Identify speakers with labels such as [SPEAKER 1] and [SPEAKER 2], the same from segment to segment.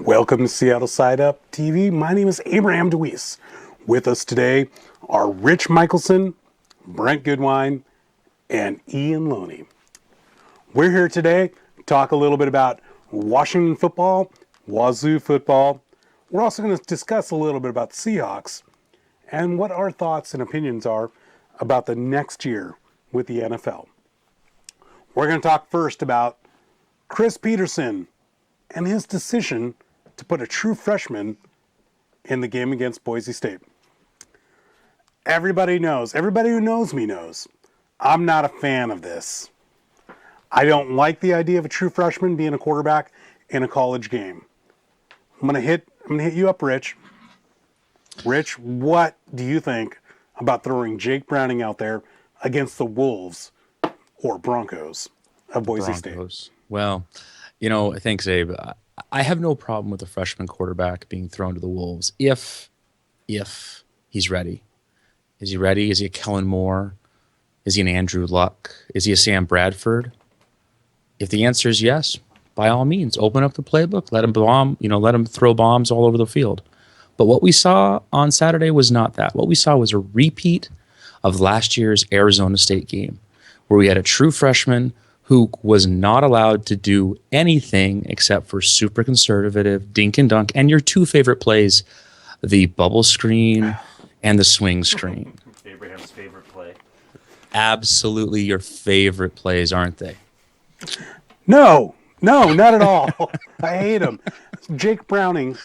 [SPEAKER 1] Welcome to Seattle Side Up TV. My name is Abraham DeWeese. With us today are Rich Michelson, Brent Goodwine, and Ian Loney. We're here today to talk a little bit about Washington football, Wazoo football. We're also going to discuss a little bit about the Seahawks and what our thoughts and opinions are about the next year with the NFL. We're going to talk first about Chris Peterson and his decision to put a true freshman in the game against Boise State. Everybody who knows me knows, I'm not a fan of this. I don't like the idea of a true freshman being a quarterback in a college game. I'm gonna hit you up, Rich. Rich, what do you think about throwing Jake Browning out there against the Wolves or Broncos of Boise State?
[SPEAKER 2] Well, thanks, Abe. I have no problem with a freshman quarterback being thrown to the Wolves if he's ready. Is he ready? Is he a Kellen Moore? Is he an Andrew Luck? Is he a Sam Bradford? If the answer is yes, by all means, open up the playbook. Let him throw bombs all over the field. But what we saw on Saturday was not that. What we saw was a repeat of last year's Arizona State game, where we had a true freshman who was not allowed to do anything except for super conservative, dink and dunk, and your two favorite plays, the bubble screen and the swing screen.
[SPEAKER 3] Abraham's favorite play.
[SPEAKER 2] Absolutely your favorite plays, aren't they?
[SPEAKER 1] No, not at all. I hate them. Jake Browning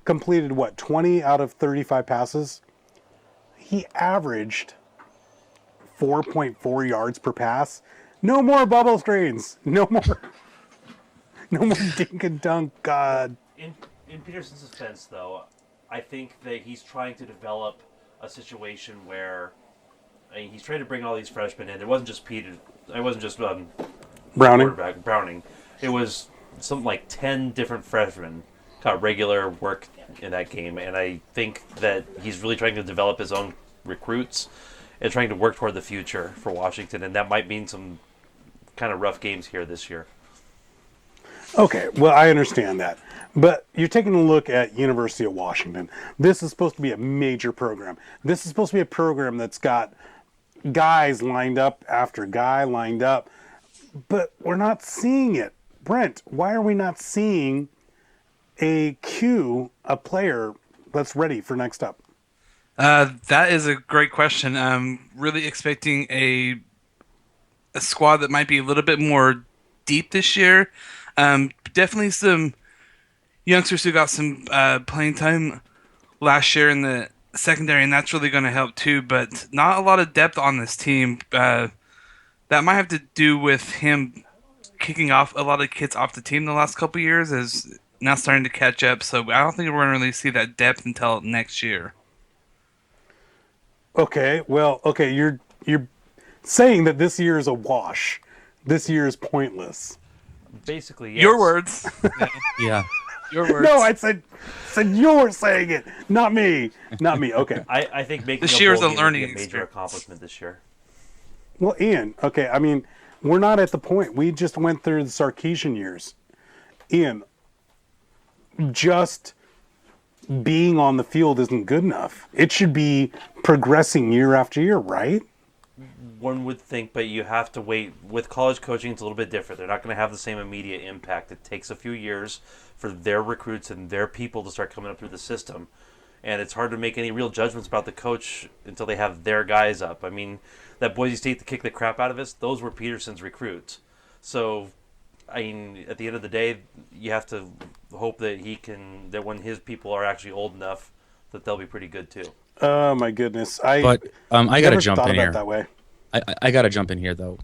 [SPEAKER 1] completed, 20 out of 35 passes? He averaged 4.4 yards per pass. No more bubble screens. No more dink and dunk. God.
[SPEAKER 3] In Peterson's defense, though, I think that he's trying to develop a situation where he's trying to bring all these freshmen in. It wasn't just
[SPEAKER 1] Browning.
[SPEAKER 3] Quarterback Browning. It was something like 10 different freshmen got regular work in that game, and I think that he's really trying to develop his own recruits and trying to work toward the future for Washington, and that might mean some kind of rough games here this year.
[SPEAKER 1] Okay, well, I understand that. But you're taking a look at University of Washington. This is supposed to be a major program. This is supposed to be a program that's got guys lined up after guy lined up. But we're not seeing it. Brent, why are we not seeing a player that's ready for next up?
[SPEAKER 4] That is a great question. I'm really expecting a squad that might be a little bit more deep this year. Definitely some youngsters who got some playing time last year in the secondary, and that's really going to help too. But not a lot of depth on this team. That might have to do with him kicking off a lot of kids off the team the last couple of years, as now starting to catch up. So I don't think we're going to really see that depth until next year.
[SPEAKER 1] Okay, you're saying that this year is a wash. This year is pointless.
[SPEAKER 3] Basically, yes.
[SPEAKER 4] Your words.
[SPEAKER 2] Yeah.
[SPEAKER 4] Your words.
[SPEAKER 1] No, I said you're saying it, not me. Okay.
[SPEAKER 3] I think making
[SPEAKER 4] This year is a
[SPEAKER 3] bowl game
[SPEAKER 4] learning
[SPEAKER 3] would be a major
[SPEAKER 4] experience.
[SPEAKER 3] accomplishment this year.
[SPEAKER 1] Well, Ian, okay, we're not at the point. We just went through the Sarkisian years. Ian, just being on the field isn't good enough. It should be progressing year after year, right?
[SPEAKER 3] One would think, but you have to wait. With college coaching, it's a little bit different. They're not going to have the same immediate impact. It takes a few years for their recruits and their people to start coming up through the system. And it's hard to make any real judgments about the coach until they have their guys up. That Boise State to kick the crap out of us, those were Peterson's recruits. So, at the end of the day, you have to hope that that when his people are actually old enough, that they'll be pretty good too.
[SPEAKER 1] Oh my goodness! I
[SPEAKER 2] got to jump in here.
[SPEAKER 1] That way.
[SPEAKER 2] I got to jump in here, though.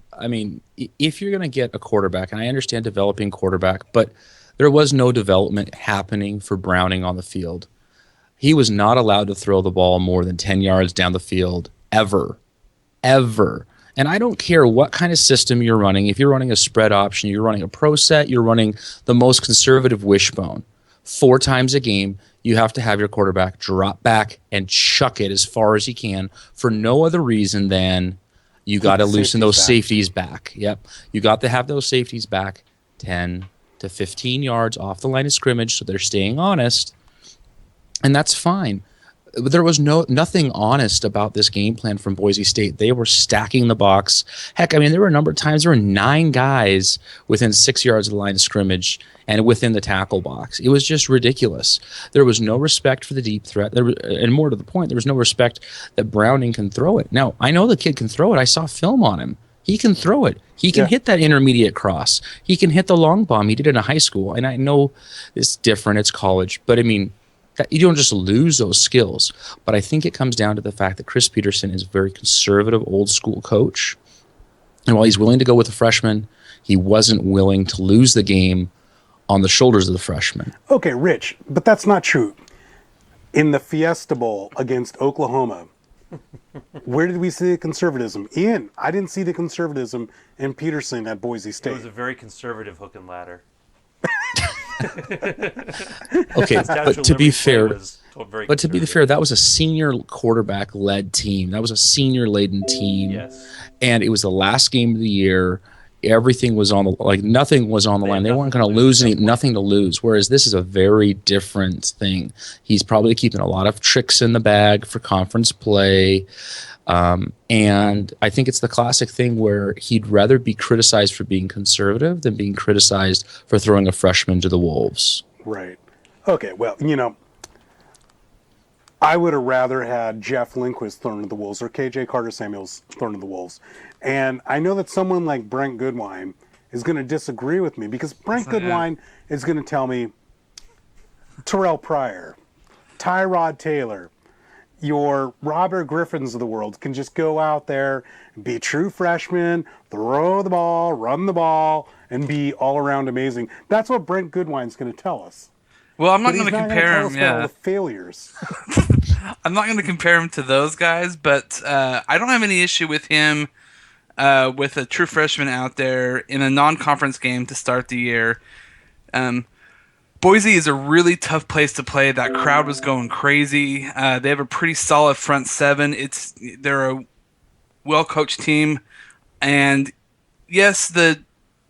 [SPEAKER 2] If you're going to get a quarterback, and I understand developing quarterback, but there was no development happening for Browning on the field. He was not allowed to throw the ball more than 10 yards down the field, ever. And I don't care what kind of system you're running. If you're running a spread option, you're running a pro set, you're running the most conservative wishbone. 4 times a game, you have to have your quarterback drop back and chuck it as far as he can for no other reason than you got to loosen those safeties back. Yep. You got to have those safeties back 10, to 15 yards off the line of scrimmage, so they're staying honest, and that's fine. There was nothing honest about this game plan from Boise State. They were stacking the box. Heck, I mean, there were a number of times there were 9 guys within 6 yards of the line of scrimmage and within the tackle box. It was just ridiculous. There was no respect for the deep threat. And more to the point, there was no respect that Browning can throw it. Now, I know the kid can throw it. I saw film on him. He can throw it. He can hit that intermediate cross. He can hit the long bomb. He did it in high school. And I know it's different. It's college. But, I mean, you don't just lose those skills. But I think it comes down to the fact that Chris Peterson is a very conservative, old-school coach. And while he's willing to go with the freshman, he wasn't willing to lose the game on the shoulders of the freshman.
[SPEAKER 1] Okay, Rich, but that's not true. In the Fiesta Bowl against Oklahoma, where did we see the conservatism? Ian, I didn't see the conservatism in Peterson at Boise State.
[SPEAKER 3] It was a very conservative hook and ladder.
[SPEAKER 2] Okay, but to be fair,
[SPEAKER 3] fair,
[SPEAKER 2] that was a senior quarterback-led team. That was a senior-laden team.
[SPEAKER 3] Yes.
[SPEAKER 2] And it was the last game of the year. Everything was on nothing was on the line. They weren't going to lose nothing to lose. Whereas this is a very different thing. He's probably keeping a lot of tricks in the bag for conference play. And I think it's the classic thing where he'd rather be criticized for being conservative than being criticized for throwing a freshman to the wolves.
[SPEAKER 1] Right. Okay, well, I would have rather had Jeff Lindquist thrown to the wolves or KJ Carter-Samuels thrown to the wolves. And I know that someone like Brent Goodwine is going to disagree with me because Brent Goodwine is going to tell me Terrell Pryor, Tyrod Taylor, your Robert Griffins of the world can just go out there, be true freshmen, throw the ball, run the ball, and be all around amazing. That's what Brent Goodwine's going to tell us.
[SPEAKER 4] Well, I'm not going to compare him.
[SPEAKER 1] All the failures.
[SPEAKER 4] I'm not going to compare him to those guys, but I don't have any issue with him with a true freshman out there in a non-conference game to start the year. Boise is a really tough place to play. That crowd was going crazy. They have a pretty solid front seven. They're a well-coached team, and yes, the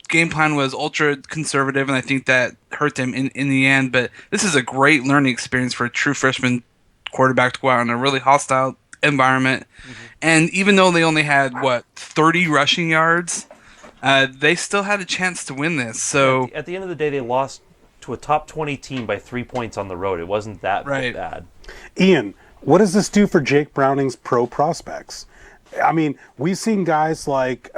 [SPEAKER 4] game plan was ultra conservative, and I think that hurt them in the end. But this is a great learning experience for a true freshman quarterback to go out in a really hostile environment. Mm-hmm. And even though they only had 30 rushing yards, they still had a chance to win this. So
[SPEAKER 3] at the end of the day, they lost to a top 20 team by 3 points on the road. It wasn't that bad.
[SPEAKER 1] Ian, what does this do for Jake Browning's pro prospects? I mean, we've seen guys like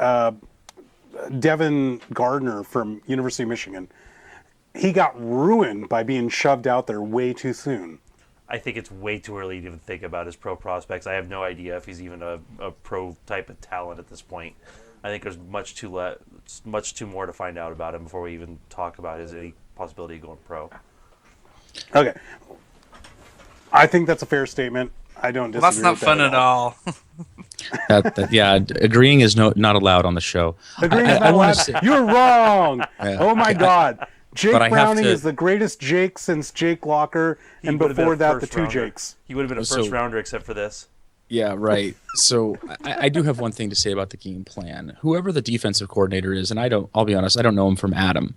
[SPEAKER 1] Devin Gardner from University of Michigan. He got ruined by being shoved out there way too soon.
[SPEAKER 3] I think it's way too early to even think about his pro prospects. I have no idea if he's even a pro type of talent at this point. I think there's much too more to find out about him before we even talk about any possibility of going pro.
[SPEAKER 1] Okay. I think that's a fair statement. I don't disagree.
[SPEAKER 4] Well, that's not fun at all.
[SPEAKER 2] Agreeing is not allowed on the show.
[SPEAKER 1] Agreeing is not allowed. You're wrong. Oh my God. Jake Browning is the greatest Jake since Jake Locker, and before that, the two Jakes.
[SPEAKER 3] He would have been a first rounder except for this.
[SPEAKER 2] Yeah, right. So I do have one thing to say about the game plan. Whoever the defensive coordinator is, and I'll be honest, I don't know him from Adam,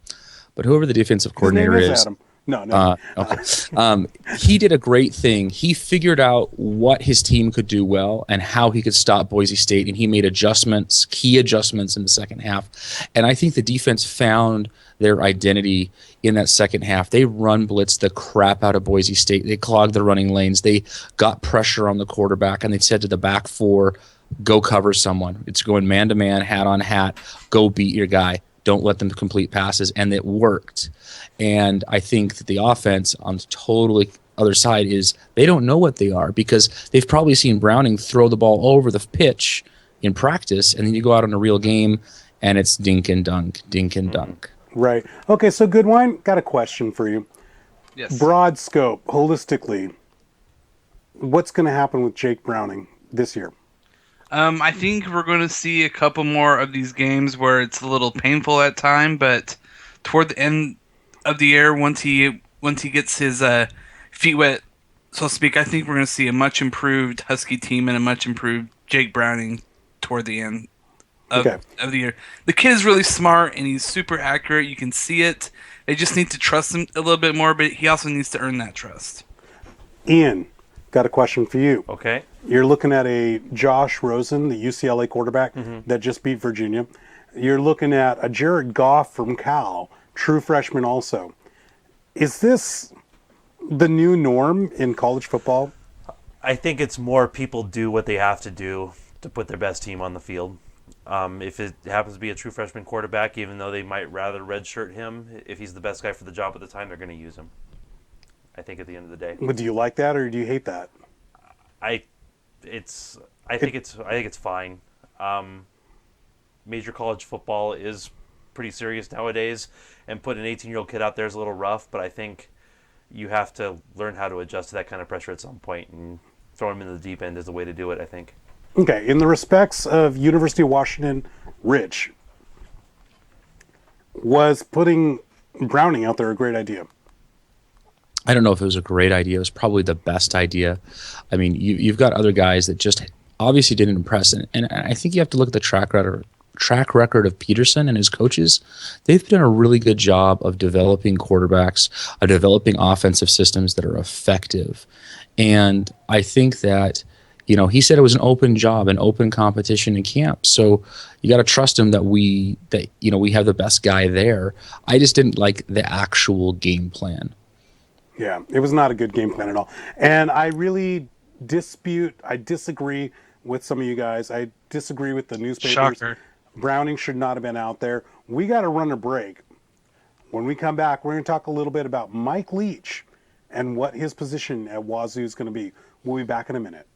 [SPEAKER 2] but whoever the defensive coordinator
[SPEAKER 1] is Adam. No.
[SPEAKER 2] Okay. He did a great thing. He figured out what his team could do well and how he could stop Boise State, and he made key adjustments in the second half. And I think the defense found their identity in that second half. They blitzed the crap out of Boise State. They clogged the running lanes. They got pressure on the quarterback, and they said to the back four, go cover someone. It's going man-to-man, hat on hat, go beat your guy. Don't let them complete passes, and it worked. And I think that the offense on the totally other side is they don't know what they are because they've probably seen Browning throw the ball over the pitch in practice, and then you go out on a real game, and it's dink and dunk, dink and dunk.
[SPEAKER 1] Right. Okay, so Goodwine, got a question for you.
[SPEAKER 4] Yes.
[SPEAKER 1] Broad scope, holistically, what's going to happen with Jake Browning this year?
[SPEAKER 4] I think we're going to see a couple more of these games where it's a little painful at time, but toward the end of the year, once he gets his feet wet, so to speak, I think we're going to see a much improved Husky team and a much improved Jake Browning toward the end.
[SPEAKER 1] Okay.
[SPEAKER 4] of the year. The kid is really smart and he's super accurate. You can see it. They just need to trust him a little bit more, but he also needs to earn that trust.
[SPEAKER 1] Ian, got a question for you.
[SPEAKER 3] Okay.
[SPEAKER 1] You're looking at a Josh Rosen, the UCLA quarterback that just beat Virginia. You're looking at a Jared Goff from Cal, true freshman also. Is this the new norm in college football?
[SPEAKER 3] I think it's more people do what they have to do to put their best team on the field. If it happens to be a true freshman quarterback, even though they might rather redshirt him, if he's the best guy for the job at the time, they're going to use him. I think at the end of the day,
[SPEAKER 1] But do you like that or do you hate that?
[SPEAKER 3] I think it's fine. Major college football is pretty serious nowadays, and put an 18-year-old kid out there is a little rough. But I think you have to learn how to adjust to that kind of pressure at some point, and throwing him in the deep end is the way to do it, I think.
[SPEAKER 1] Okay, in the respects of University of Washington, Rich, was putting Browning out there a great idea?
[SPEAKER 2] I don't know if it was a great idea. It was probably the best idea. I mean, you've got other guys that just obviously didn't impress, and I think you have to look at the track record of Peterson and his coaches. They've done a really good job of developing quarterbacks, of developing offensive systems that are effective. And I think that, he said it was an open job, an open competition in camp. So you got to trust him that we have the best guy there. I just didn't like the actual game plan.
[SPEAKER 1] Yeah, it was not a good game plan at all. And I really disagree with some of you guys. I disagree with the newspapers.
[SPEAKER 4] Shocker.
[SPEAKER 1] Browning should not have been out there. We got to run a break. When we come back, we're going to talk a little bit about Mike Leach and what his position at Wazoo is going to be. We'll be back in a minute.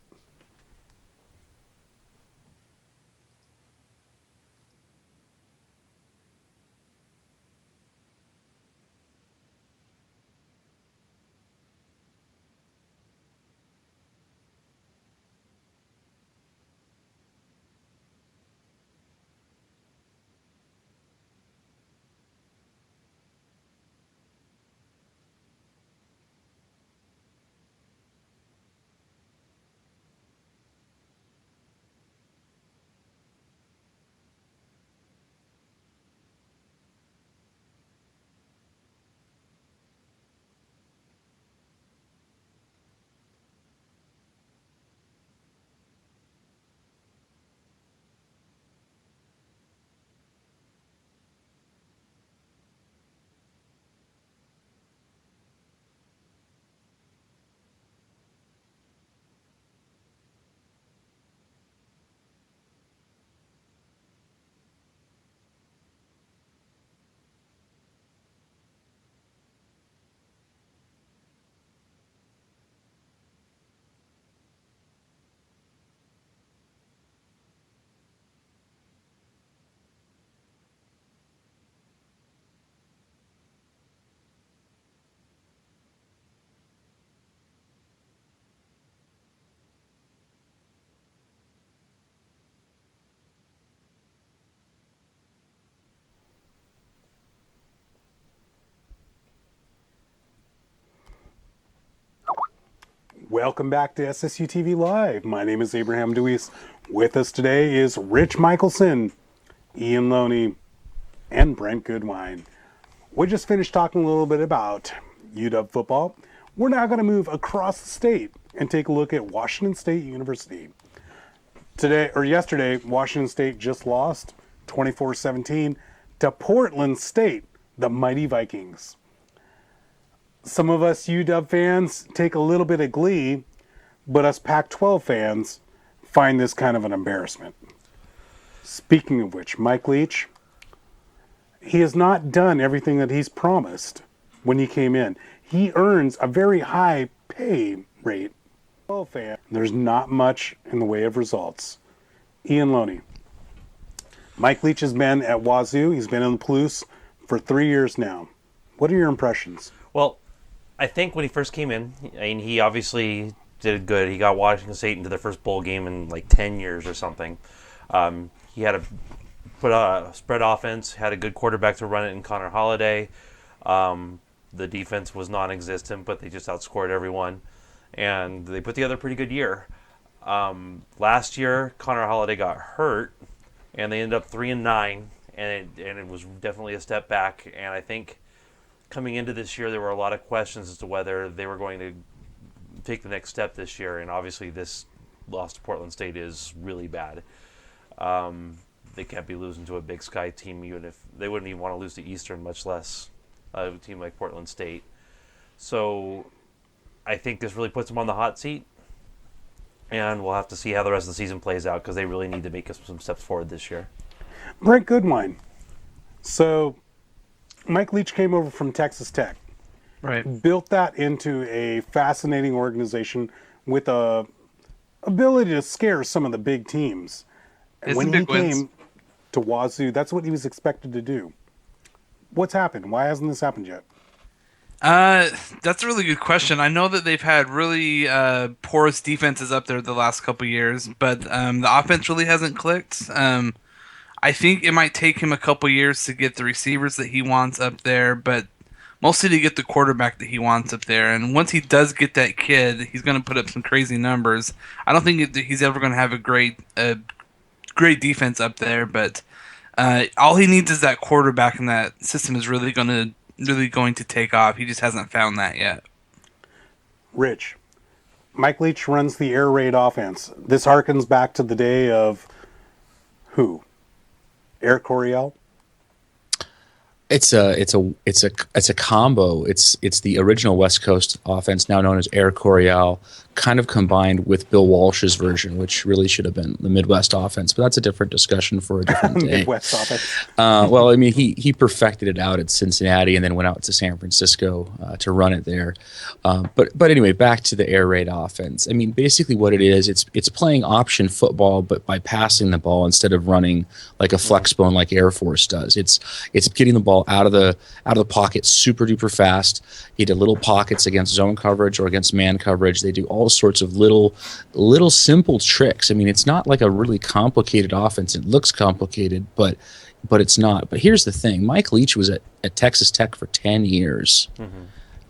[SPEAKER 1] Welcome back to SSU TV Live. My name is Abraham Deweese. With us today is Rich Michelson, Ian Loney, and Brent Goodwine. We just finished talking a little bit about UW football. We're now going to move across the state and take a look at Washington State University. Yesterday, Washington State just lost 24-17 to Portland State, the mighty Vikings. Some of us UW fans take a little bit of glee, but us Pac-12 fans find this kind of an embarrassment. Speaking of which, Mike Leach, he has not done everything that he's promised when he came in. He earns a very high pay rate. There's not much in the way of results. Ian Loney. Mike Leach has been at Wazoo. He's been in the Palouse for 3 years now. What are your impressions?
[SPEAKER 3] Well, I think when he first came in, he obviously did good. He got Washington State into their first bowl game in like 10 years or something. He had a spread offense, had a good quarterback to run it in Connor Holiday. The defense was non-existent, but they just outscored everyone. And they put together a pretty good year. Last year, Connor Holiday got hurt, and they ended up 3-9, and it was definitely a step back. And I think coming into this year, there were a lot of questions as to whether they were going to take the next step this year. And obviously, this loss to Portland State is really bad. They can't be losing to a Big Sky team, even if they wouldn't even want to lose to Eastern, much less a team like Portland State. So I think this really puts them on the hot seat, and we'll have to see how the rest of the season plays out because they really need to make some steps forward this year.
[SPEAKER 1] Brent Goodwine. So Mike Leach came over from Texas Tech,
[SPEAKER 4] Right.
[SPEAKER 1] built that into a fascinating organization with a ability to scare some of the big teams. And
[SPEAKER 4] It's
[SPEAKER 1] when
[SPEAKER 4] some
[SPEAKER 1] he
[SPEAKER 4] big wins.
[SPEAKER 1] came to Wazoo, that's what he was expected to do. What's happened? Why hasn't this happened yet?
[SPEAKER 4] That's a really good question. I know that they've had really porous defenses up there the last couple years, but the offense really hasn't clicked. I think it might take him a couple years to get the receivers that he wants up there, but mostly to get the quarterback that he wants up there. And once he does get that kid, he's going to put up some crazy numbers. I don't think he's ever going to have a great defense up there, but all he needs is that quarterback, and that system is really going to take off. He just hasn't found that yet.
[SPEAKER 1] Rich, Mike Leach runs the air raid offense. This harkens back to the day of who? Eric Coryell?
[SPEAKER 2] It's a combo. It's the original West Coast offense, now known as Air Coryell, kind of combined with Bill Walsh's version, which really should have been the Midwest offense. But that's a different discussion for a different day.
[SPEAKER 1] Midwest offense.
[SPEAKER 2] Well, I mean, he perfected it out at Cincinnati and then went out to San Francisco to run it there. But anyway, back to the air raid offense. I mean, basically what it is, it's playing option football, but by passing the ball instead of running like a flex bone like Air Force does. It's getting the ball out of the pocket super duper fast. Into little pockets against zone coverage or against man coverage. They do all sorts of little simple tricks. I mean, it's not like a really complicated offense. It looks complicated, but it's not. But here's the thing: Mike Leach was at Texas Tech for 10 years,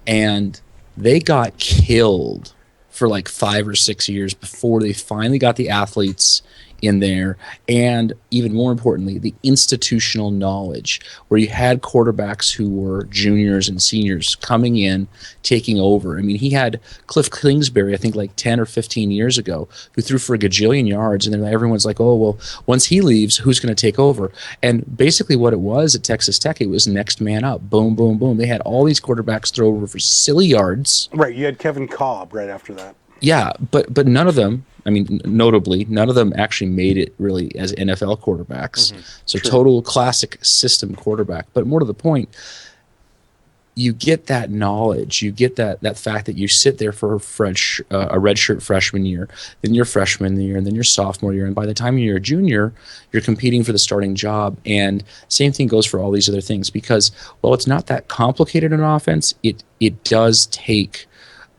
[SPEAKER 2] and they got killed for like 5 or 6 years before they finally got the athletes in there, and even more importantly, the institutional knowledge, where you had quarterbacks who were juniors and seniors coming in, taking over. I mean, he had Cliff Kingsbury, I think like 10 or 15 years ago, who threw for a gajillion yards, and then everyone's like, oh, well, once he leaves, who's going to take over? And basically what it was at Texas Tech, it was next man up. Boom, boom, boom. They had all these quarterbacks throw over for silly yards.
[SPEAKER 1] Right, you had Kevin Cobb right after that.
[SPEAKER 2] Yeah, but none of them, I mean, notably, none of them actually made it really as NFL quarterbacks. So
[SPEAKER 1] True.
[SPEAKER 2] total classic system quarterback. But more to the point, you get that knowledge, you get that fact that you sit there for a redshirt freshman year, then your freshman year, and then your sophomore year, and by the time you're a junior, you're competing for the starting job. And same thing goes for all these other things, because while it's not that complicated an offense, it does take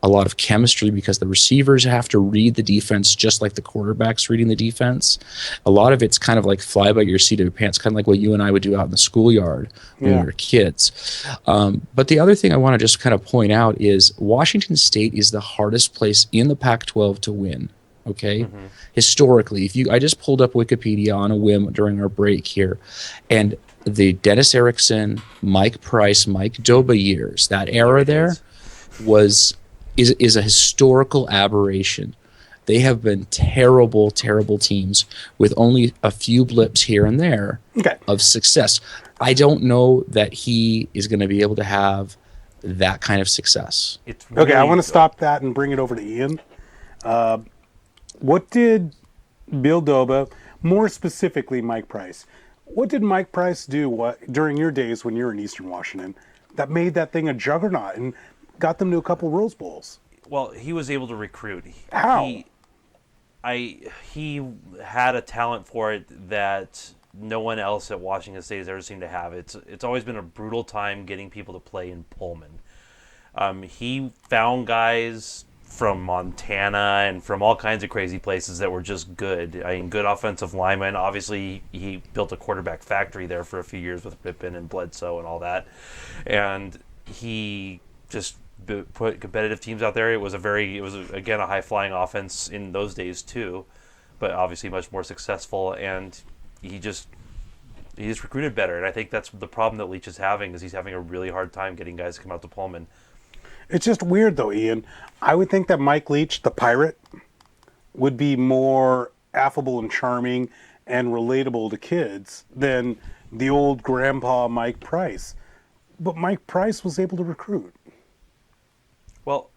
[SPEAKER 2] a lot of chemistry, because the receivers have to read the defense just like the quarterback's reading the defense. A lot of it's kind of like fly by your seat of your pants, kind of like what you and I would do out in the schoolyard when we were kids. But the other thing I want to just kind of point out is Washington State is the hardest place in the Pac-12 to win. Okay, historically, I just pulled up Wikipedia on a whim during our break here, and the Dennis Erickson, Mike Price, Mike Doba years, that era there is a historical aberration. They have been terrible, terrible teams with only a few blips here and there of success. I don't know that he is going to be able to have that kind of success.
[SPEAKER 3] It's
[SPEAKER 1] Okay, I
[SPEAKER 3] really
[SPEAKER 1] want to stop that and bring it over to Ian. What did Bill Doba, more specifically Mike Price, what did Mike Price do during your days when you were in Eastern Washington that made that thing a juggernaut and got them to a couple Rose Bowls?
[SPEAKER 3] Well, he was able to recruit.
[SPEAKER 1] How?
[SPEAKER 3] He had a talent for it that no one else at Washington State has ever seemed to have. It's always been a brutal time getting people to play in Pullman. He found guys from Montana and from all kinds of crazy places that were just good. I mean, good offensive linemen. Obviously, he built a quarterback factory there for a few years with Pippen and Bledsoe and all that. And he just put competitive teams out there. It was again a high flying offense in those days too, but obviously much more successful. And he just recruited better, and I think that's the problem that Leach is having, is he's having a really hard time getting guys to come out to Pullman.
[SPEAKER 1] It's just weird, though, Ian. I would think that Mike Leach, the pirate, would be more affable and charming and relatable to kids than the old grandpa Mike Price. But Mike Price was able to recruit.
[SPEAKER 3] Well,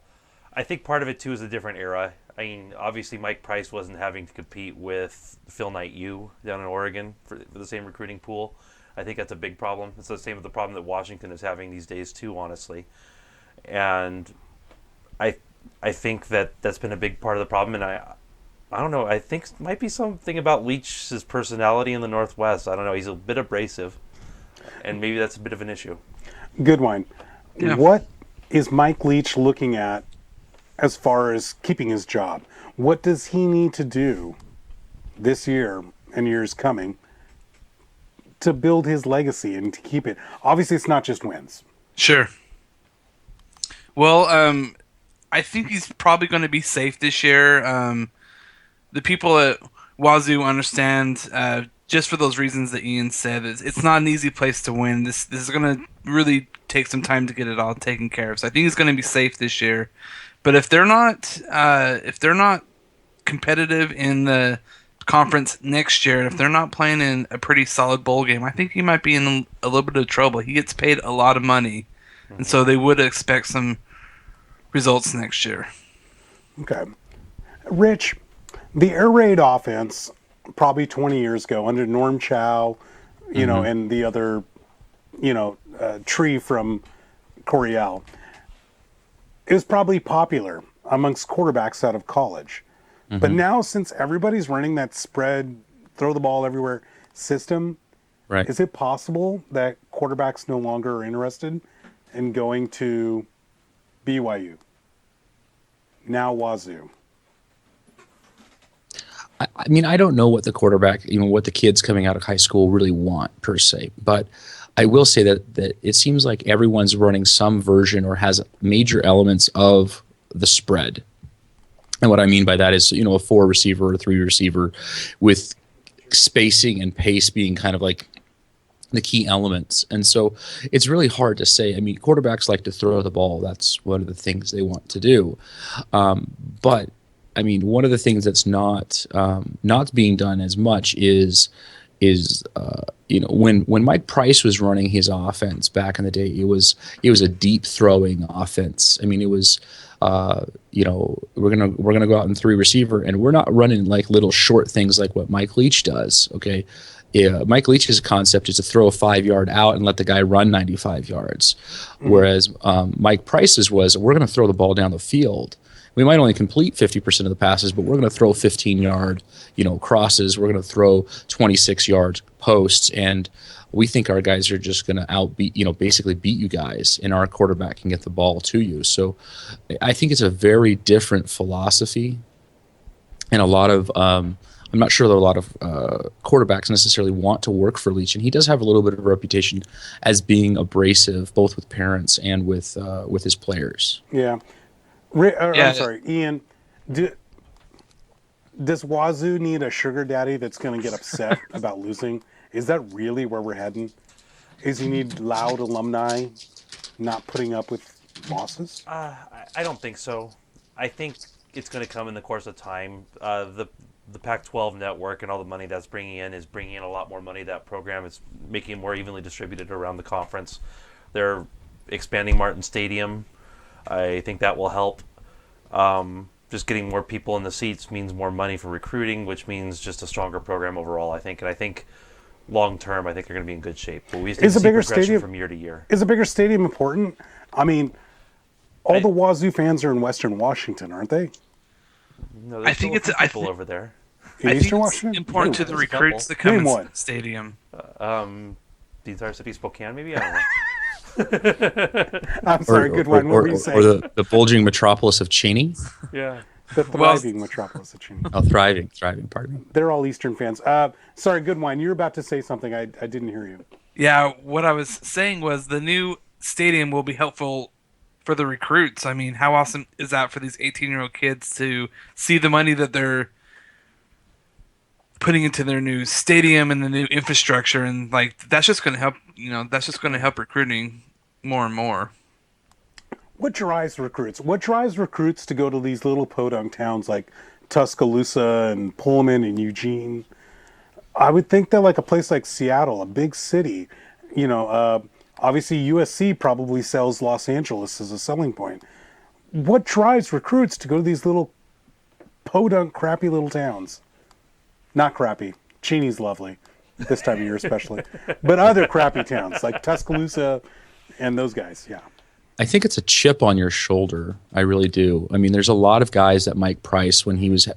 [SPEAKER 3] I think part of it, too, is a different era. I mean, obviously Mike Price wasn't having to compete with Phil Knight U down in Oregon for the same recruiting pool. I think that's a big problem. It's the same with the problem that Washington is having these days, too, honestly. And I think that's been a big part of the problem, and I don't know. I think it might be something about Leach's personality in the Northwest. I don't know. He's a bit abrasive, and maybe that's a bit of an issue.
[SPEAKER 1] Goodwine,
[SPEAKER 4] Yeah.
[SPEAKER 1] what is Mike Leach looking at as far as keeping his job? What does he need to do this year and years coming to build his legacy and to keep it? Obviously, it's not just wins.
[SPEAKER 4] Sure. Well, I think he's probably going to be safe this year. The people at Wazoo understand, just for those reasons that Ian said, it's not an easy place to win. This is going to really take some time to get it all taken care of. So I think he's going to be safe this year. But if they're not competitive in the conference next year, and if they're not playing in a pretty solid bowl game, I think he might be in a little bit of trouble. He gets paid a lot of money, and so they would expect some results next year.
[SPEAKER 1] Okay. Rich, the air raid offense, probably 20 years ago, under Norm Chow, you know, and the other, tree from Coryell, is probably popular amongst quarterbacks out of college. But now, since everybody's running that spread, throw the ball everywhere system,
[SPEAKER 2] Right.
[SPEAKER 1] is it possible that quarterbacks no longer are interested in going to BYU? Now Wazoo.
[SPEAKER 2] I mean, I don't know what the quarterback, what the kids coming out of high school really want per se, but I will say that it seems like everyone's running some version or has major elements of the spread. And what I mean by that is, a 4 receiver or 3 receiver with spacing and pace being kind of like the key elements. And so it's really hard to say. I mean, quarterbacks like to throw the ball. That's one of the things they want to do. But I mean, one of the things that's not being done as much is when Mike Price was running his offense back in the day, it was a deep throwing offense. I mean, it was we're gonna go out in 3 receiver, and we're not running like little short things like what Mike Leach does. Okay. Yeah, Mike Leach's concept is to throw a 5-yard out and let the guy run 95 yards. Whereas Mike Price's was, we're going to throw the ball down the field. We might only complete 50% of the passes, but we're going to throw 15-yard, crosses. We're going to throw 26-yard posts, and we think our guys are just going to basically beat you guys, and our quarterback can get the ball to you. So I think it's a very different philosophy, and a lot of I'm not sure that a lot of quarterbacks necessarily want to work for Leach, and he does have a little bit of a reputation as being abrasive, both with parents and with his players.
[SPEAKER 1] Yeah.
[SPEAKER 4] Yeah.
[SPEAKER 1] I'm sorry, Ian. Does Wazoo need a sugar daddy that's going to get upset about losing? Is that really where we're heading? Is he need loud alumni not putting up with losses?
[SPEAKER 3] I don't think so. I think it's going to come in the course of time. The Pac-12 network and all the money that's bringing in is bringing in a lot more money to that program. It's making it more evenly distributed around the conference. They're expanding Martin Stadium. I think that will help. Just getting more people in the seats means more money for recruiting, which means just a stronger program overall, I think. And I think long term, I think they're going to be in good shape. But we just need to see progression from year to year.
[SPEAKER 1] Is a bigger stadium important? I mean, all the Wazoo fans are in Western Washington, aren't they?
[SPEAKER 3] No, there's still a few people over there.
[SPEAKER 1] In
[SPEAKER 4] I think
[SPEAKER 1] Eastern
[SPEAKER 4] it's
[SPEAKER 1] Washington?
[SPEAKER 4] important to the
[SPEAKER 3] There's a
[SPEAKER 4] recruits
[SPEAKER 3] couple.
[SPEAKER 4] to come
[SPEAKER 1] Name
[SPEAKER 4] into
[SPEAKER 1] one.
[SPEAKER 4] the stadium.
[SPEAKER 3] The entire city of Spokane, maybe? I don't know.
[SPEAKER 1] I'm sorry, good one. What were you saying?
[SPEAKER 2] Or the bulging metropolis of Cheney.
[SPEAKER 3] Yeah.
[SPEAKER 1] The thriving metropolis of Cheney.
[SPEAKER 2] Oh, thriving, pardon me.
[SPEAKER 1] They're all Eastern fans. Sorry, Goodwine, you're about to say something. I didn't hear you.
[SPEAKER 4] Yeah, what I was saying was the new stadium will be helpful for the recruits. I mean, how awesome is that for these 18-year-old kids to see the money that they're putting into their new stadium and the new infrastructure, and like that's just going to help. That's just going to help recruiting more and more.
[SPEAKER 1] What drives recruits? What drives recruits to go to these little podunk towns like Tuscaloosa and Pullman and Eugene? I would think that like a place like Seattle, a big city, obviously USC probably sells Los Angeles as a selling point. What drives recruits to go to these little podunk, crappy little towns? Not crappy. Cheney's lovely this time of year especially. But other crappy towns like Tuscaloosa and those guys, yeah.
[SPEAKER 2] I think it's a chip on your shoulder. I really do. I mean, there's a lot of guys that Mike Price, when he was,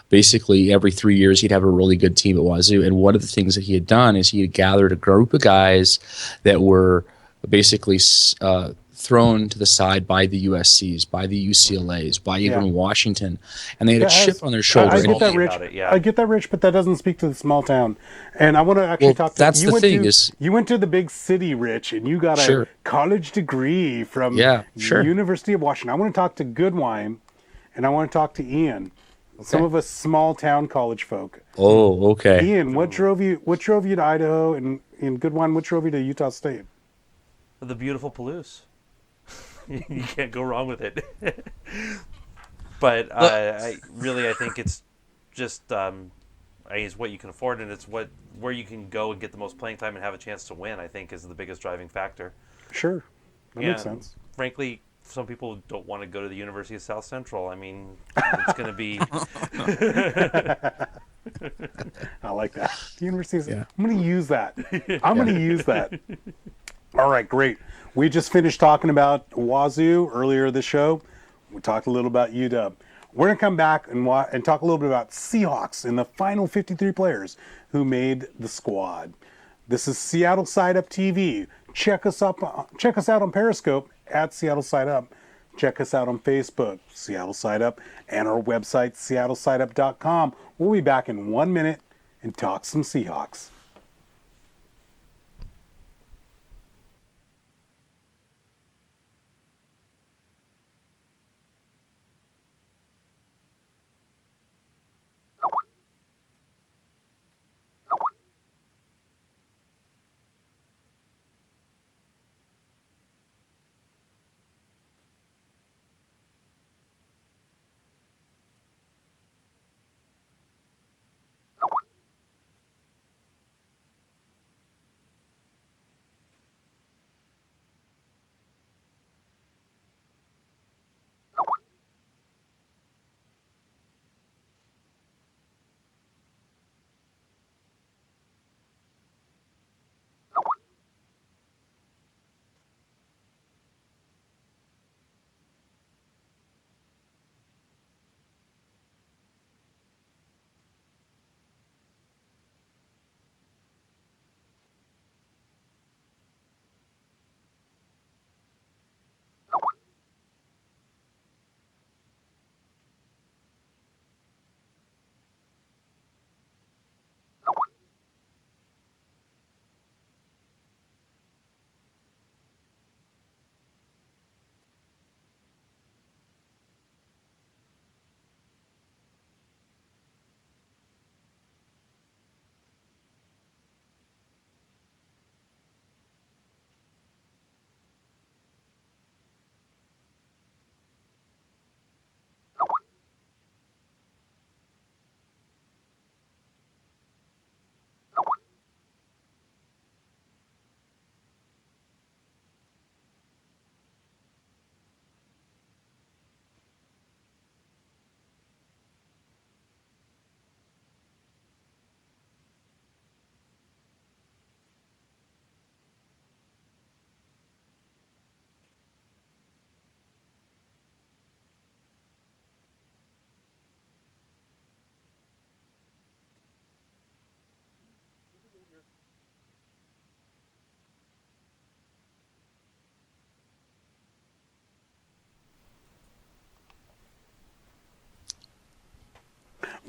[SPEAKER 2] basically every 3 years, he'd have a really good team at Wazoo. And one of the things that he had done is he had gathered a group of guys that were basically thrown to the side by the USCs, by the UCLAs, by even Washington, and they had a chip on their shoulder.
[SPEAKER 1] I get that, Rich. I get that, Rich, but that doesn't speak to the small town. And I want to actually talk to
[SPEAKER 2] that's
[SPEAKER 1] you.
[SPEAKER 2] The thing is,
[SPEAKER 1] you went to the big city, Rich, and you got a college degree from University of Washington. I want to talk to Goodwine, and I want to talk to Ian. Okay. Some of us small town college folk.
[SPEAKER 2] Oh, okay.
[SPEAKER 1] Ian, what drove you to Idaho, and Goodwine, what drove you to Utah State?
[SPEAKER 3] The beautiful Palouse. You can't go wrong with it. But I think it's just it's what you can afford, and it's where you can go and get the most playing time and have a chance to win. I think is the biggest driving factor.
[SPEAKER 1] Sure, that makes sense.
[SPEAKER 3] Frankly, some people don't want to go to the University of South Central. I mean, it's going to be.
[SPEAKER 1] I like that. The University. I'm going to use that. I'm going to use that. All right, great. We just finished talking about Wazoo earlier this show. We talked a little about UW. We're going to come back and talk a little bit about Seahawks and the final 53 players who made the squad. This is Seattle Side Up TV. Check us out on Periscope at Seattle Side Up. Check us out on Facebook, Seattle Side Up, and our website, SeattleSideUp.com. We'll be back in 1 minute and talk some Seahawks.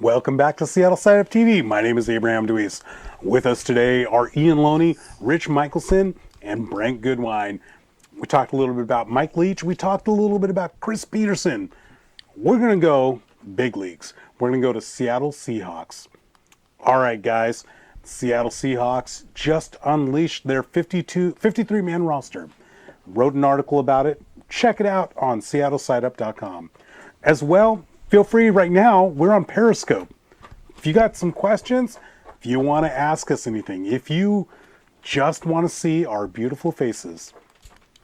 [SPEAKER 1] Welcome back to Seattle Side Up TV. My name is Abraham Deweese. With us today are Ian Loney, Rich Michelson, and Brent Goodwine. We talked a little bit about Mike Leach. We talked a little bit about Chris Peterson. We're going to go big leagues. We're going to go to Seattle Seahawks. All right, guys. Seattle Seahawks just unleashed their 53-man roster. Wrote an article about it. Check it out on SeattleSideUp.com. As well, feel free right now, we're on Periscope. If you got some questions, if you want to ask us anything, if you just want to see our beautiful faces,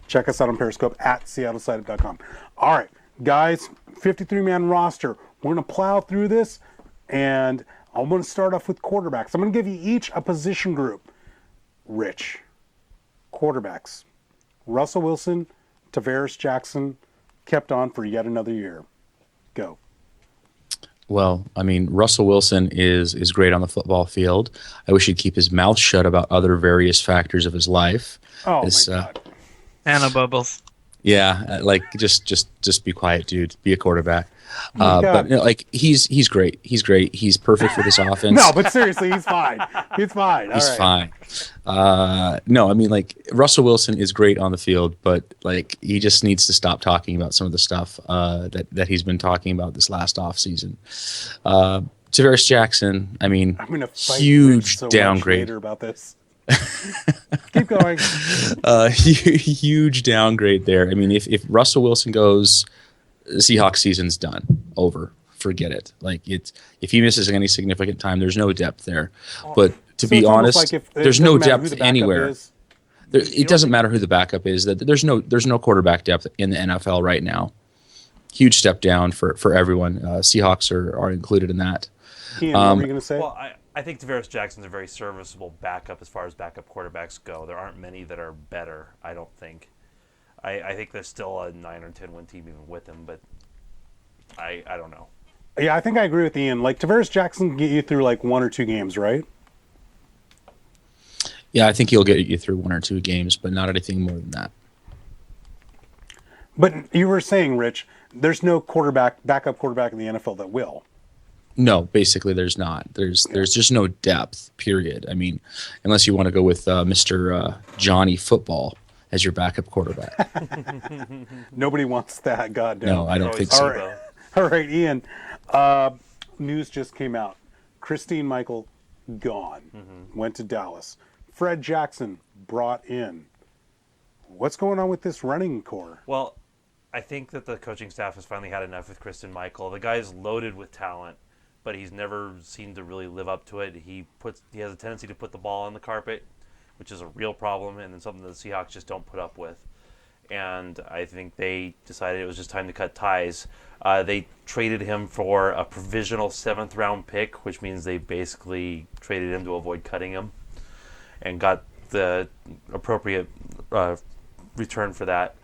[SPEAKER 1] check us out on Periscope at SeattleSideUp.com. All right, guys, 53-man roster. We're going to plow through this, and I'm going to start off with quarterbacks. I'm going to give you each a position group. Rich, quarterbacks. Russell Wilson, Tavares Jackson, kept on for yet another year. Go.
[SPEAKER 2] Well, I mean, Russell Wilson is great on the football field. I wish he'd keep his mouth shut about other various factors of his life.
[SPEAKER 1] Oh,
[SPEAKER 2] His,
[SPEAKER 1] my God.
[SPEAKER 4] Anna Bubbles.
[SPEAKER 2] Yeah, like just be quiet, dude. Be a quarterback.
[SPEAKER 1] my God.
[SPEAKER 2] But like he's great. He's great. He's perfect for this offense.
[SPEAKER 1] No, but seriously, he's fine. He's fine.
[SPEAKER 2] He's
[SPEAKER 1] All right.
[SPEAKER 2] fine. No, I mean, like, Russell Wilson is great on the field, but like he just needs to stop talking about some of the stuff that he's been talking about this last offseason. Tavares Jackson, I mean,
[SPEAKER 1] I'm going to fight
[SPEAKER 2] huge
[SPEAKER 1] Rich so much
[SPEAKER 2] downgrade.
[SPEAKER 1] later about this. Keep going.
[SPEAKER 2] Huge downgrade there. I mean, if Russell Wilson goes, the Seahawks season's done, over. Forget it. Like, if he misses any significant time, there's no depth there. But to
[SPEAKER 1] So
[SPEAKER 2] be
[SPEAKER 1] it's almost
[SPEAKER 2] honest,
[SPEAKER 1] like if- it
[SPEAKER 2] there's
[SPEAKER 1] doesn't
[SPEAKER 2] no
[SPEAKER 1] matter who
[SPEAKER 2] depth
[SPEAKER 1] the backup
[SPEAKER 2] anywhere.
[SPEAKER 1] is.
[SPEAKER 2] It doesn't matter who the backup is. That there's no quarterback depth in the NFL right now. Huge step down for everyone. Seahawks are included in that.
[SPEAKER 1] Ian, what were you going to say?
[SPEAKER 3] Well, I think Tavares Jackson's a very serviceable backup as far as backup quarterbacks go. There aren't many that are better, I don't think. I think there's still a 9 or 10 win team even with him, but I don't know.
[SPEAKER 1] Yeah, I think I agree with Ian. Like, Tavares Jackson can get you through like 1 or 2 games, right?
[SPEAKER 2] Yeah, I think he'll get you through 1 or 2 games, but not anything more than that.
[SPEAKER 1] But you were saying, Rich, there's no backup quarterback in the NFL that will.
[SPEAKER 2] No, basically there's not. There's just no depth, period. I mean, unless you want to go with Mr. Johnny Football as your backup quarterback.
[SPEAKER 1] Nobody wants that. God damn.
[SPEAKER 2] No, I don't think
[SPEAKER 1] All
[SPEAKER 2] so.
[SPEAKER 1] right. All right, Ian. News just came out. Christine Michael gone. Went to Dallas. Fred Jackson brought in. What's going on with this running core?
[SPEAKER 3] Well, I think that the coaching staff has finally had enough with Kristen Michael. The guy is loaded with talent, but he's never seemed to really live up to it. He has a tendency to put the ball on the carpet, which is a real problem, and then something that the Seahawks just don't put up with. And I think they decided it was just time to cut ties. They traded him for a provisional 7th-round pick, which means they basically traded him to avoid cutting him, and got the appropriate return for that.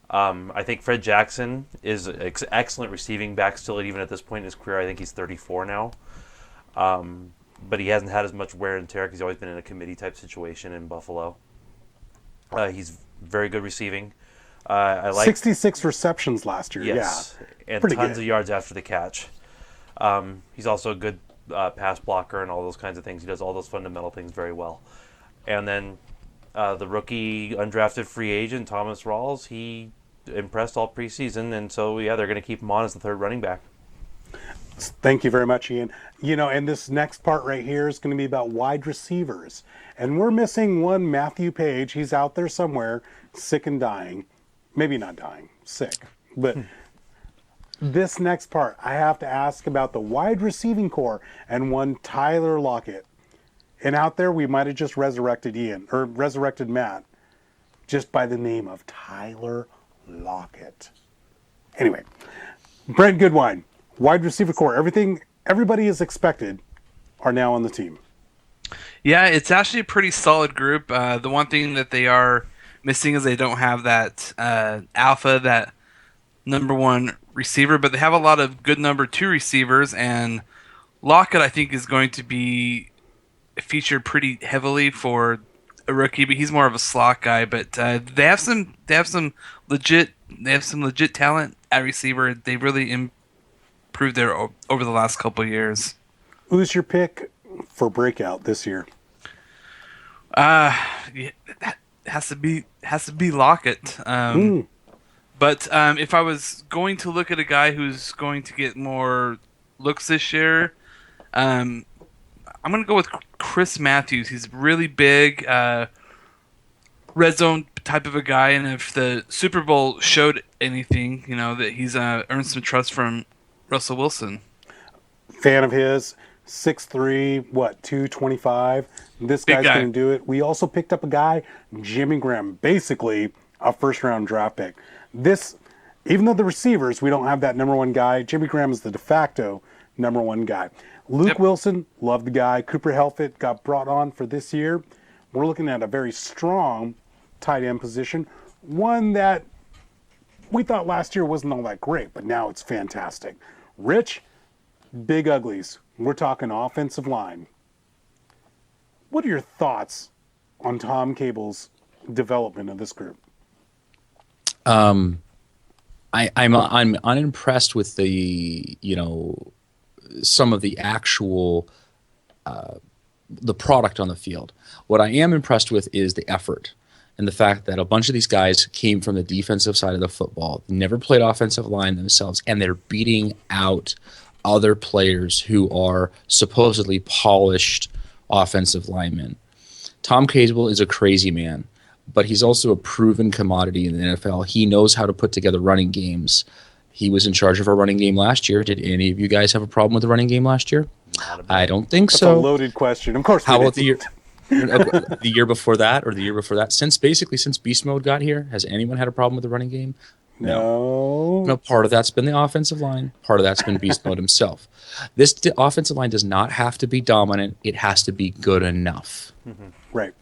[SPEAKER 3] I think Fred Jackson is an excellent receiving back still, even at this point in his career. I think he's 34 now. But he hasn't had as much wear and tear because he's always been in a committee-type situation in Buffalo. He's very good receiving. I like
[SPEAKER 1] 66 receptions last year.
[SPEAKER 3] yes,
[SPEAKER 1] Yeah.
[SPEAKER 3] and
[SPEAKER 1] Pretty
[SPEAKER 3] tons
[SPEAKER 1] good.
[SPEAKER 3] of yards after the catch. He's also a good pass blocker and all those kinds of things. He does all those fundamental things very well. And then the rookie undrafted free agent, Thomas Rawls, he impressed all preseason, and so, yeah, they're going to keep him on as the 3rd running back.
[SPEAKER 1] Thank you very much, Ian. You know, and this next part right here is going to be about wide receivers. And we're missing one Matthew Page. He's out there somewhere, sick and dying. Maybe not dying, sick. But this next part, I have to ask about the wide receiving core and one Tyler Lockett. And out there, we might have just resurrected Matt, just by the name of Tyler Lockett. Anyway, Brent Goodwine, wide receiver core. Everybody is expected are now on the team.
[SPEAKER 4] Yeah, it's actually a pretty solid group. The one thing that they are missing is they don't have that alpha, that number 1 receiver, but they have a lot of good number 2 receivers, and Lockett, I think, is going to be featured pretty heavily for a rookie, but he's more of a slot guy. But they have some legit talent at receiver. They really improved there over the last couple of years.
[SPEAKER 1] Who's your pick for breakout this year?
[SPEAKER 4] Yeah, that has to be Lockett. But if I was going to look at a guy who's going to get more looks this year, I'm going to go with Chris Matthews. He's really big, red zone type of a guy, and if the Super Bowl showed anything, that he's earned some trust from Russell Wilson.
[SPEAKER 1] Fan of his, 6'3", 225. This
[SPEAKER 4] Big
[SPEAKER 1] guy's
[SPEAKER 4] guy.
[SPEAKER 1] going to do it. We also picked up a guy, Jimmy Graham, basically a first-round draft pick. This, even though the receivers, we don't have that number one guy, Jimmy Graham is the de facto number one guy. Luke Wilson, love the guy. Cooper Helfett got brought on for this year. We're looking at a very strong tight end position, one that we thought last year wasn't all that great, but now it's fantastic. Rich, big uglies. We're talking offensive line. What are your thoughts on Tom Cable's development of this group?
[SPEAKER 2] I'm unimpressed with the some of the actual the product on the field. What I am impressed with is the effort and the fact that a bunch of these guys came from the defensive side of the football, never played offensive line themselves, and they're beating out other players who are supposedly polished offensive linemen. Tom Cable is a crazy man, but he's also a proven commodity in the NFL. He knows how to put together running games. He was in charge of our running game last year. Did any of you guys have a problem with the running game last year? I don't think
[SPEAKER 1] That's
[SPEAKER 2] so.
[SPEAKER 1] a loaded question. Of course we
[SPEAKER 2] How about
[SPEAKER 1] didn't.
[SPEAKER 2] the year before that, or the year before that? Since Beast Mode got here, has anyone had a problem with the running game?
[SPEAKER 1] No.
[SPEAKER 2] No, part of that's been the offensive line. Part of that's been Beast Mode himself. This offensive line does not have to be dominant. It has to be good enough.
[SPEAKER 1] Right.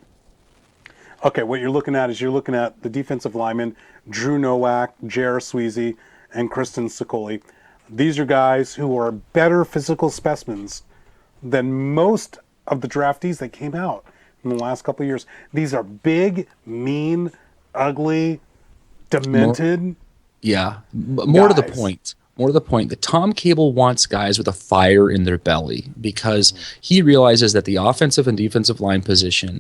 [SPEAKER 1] Okay, what you're looking at is you're looking at the defensive linemen, Drew Nowak, J.R. Sweezy, and Kristen Sicoli. These are guys who are better physical specimens than most of the draftees that came out in the last couple of years. These are big, mean, ugly, demented.
[SPEAKER 2] More to the
[SPEAKER 1] guys.
[SPEAKER 2] point. More to the point that Tom Cable wants guys with a fire in their belly because he realizes that the offensive and defensive line position,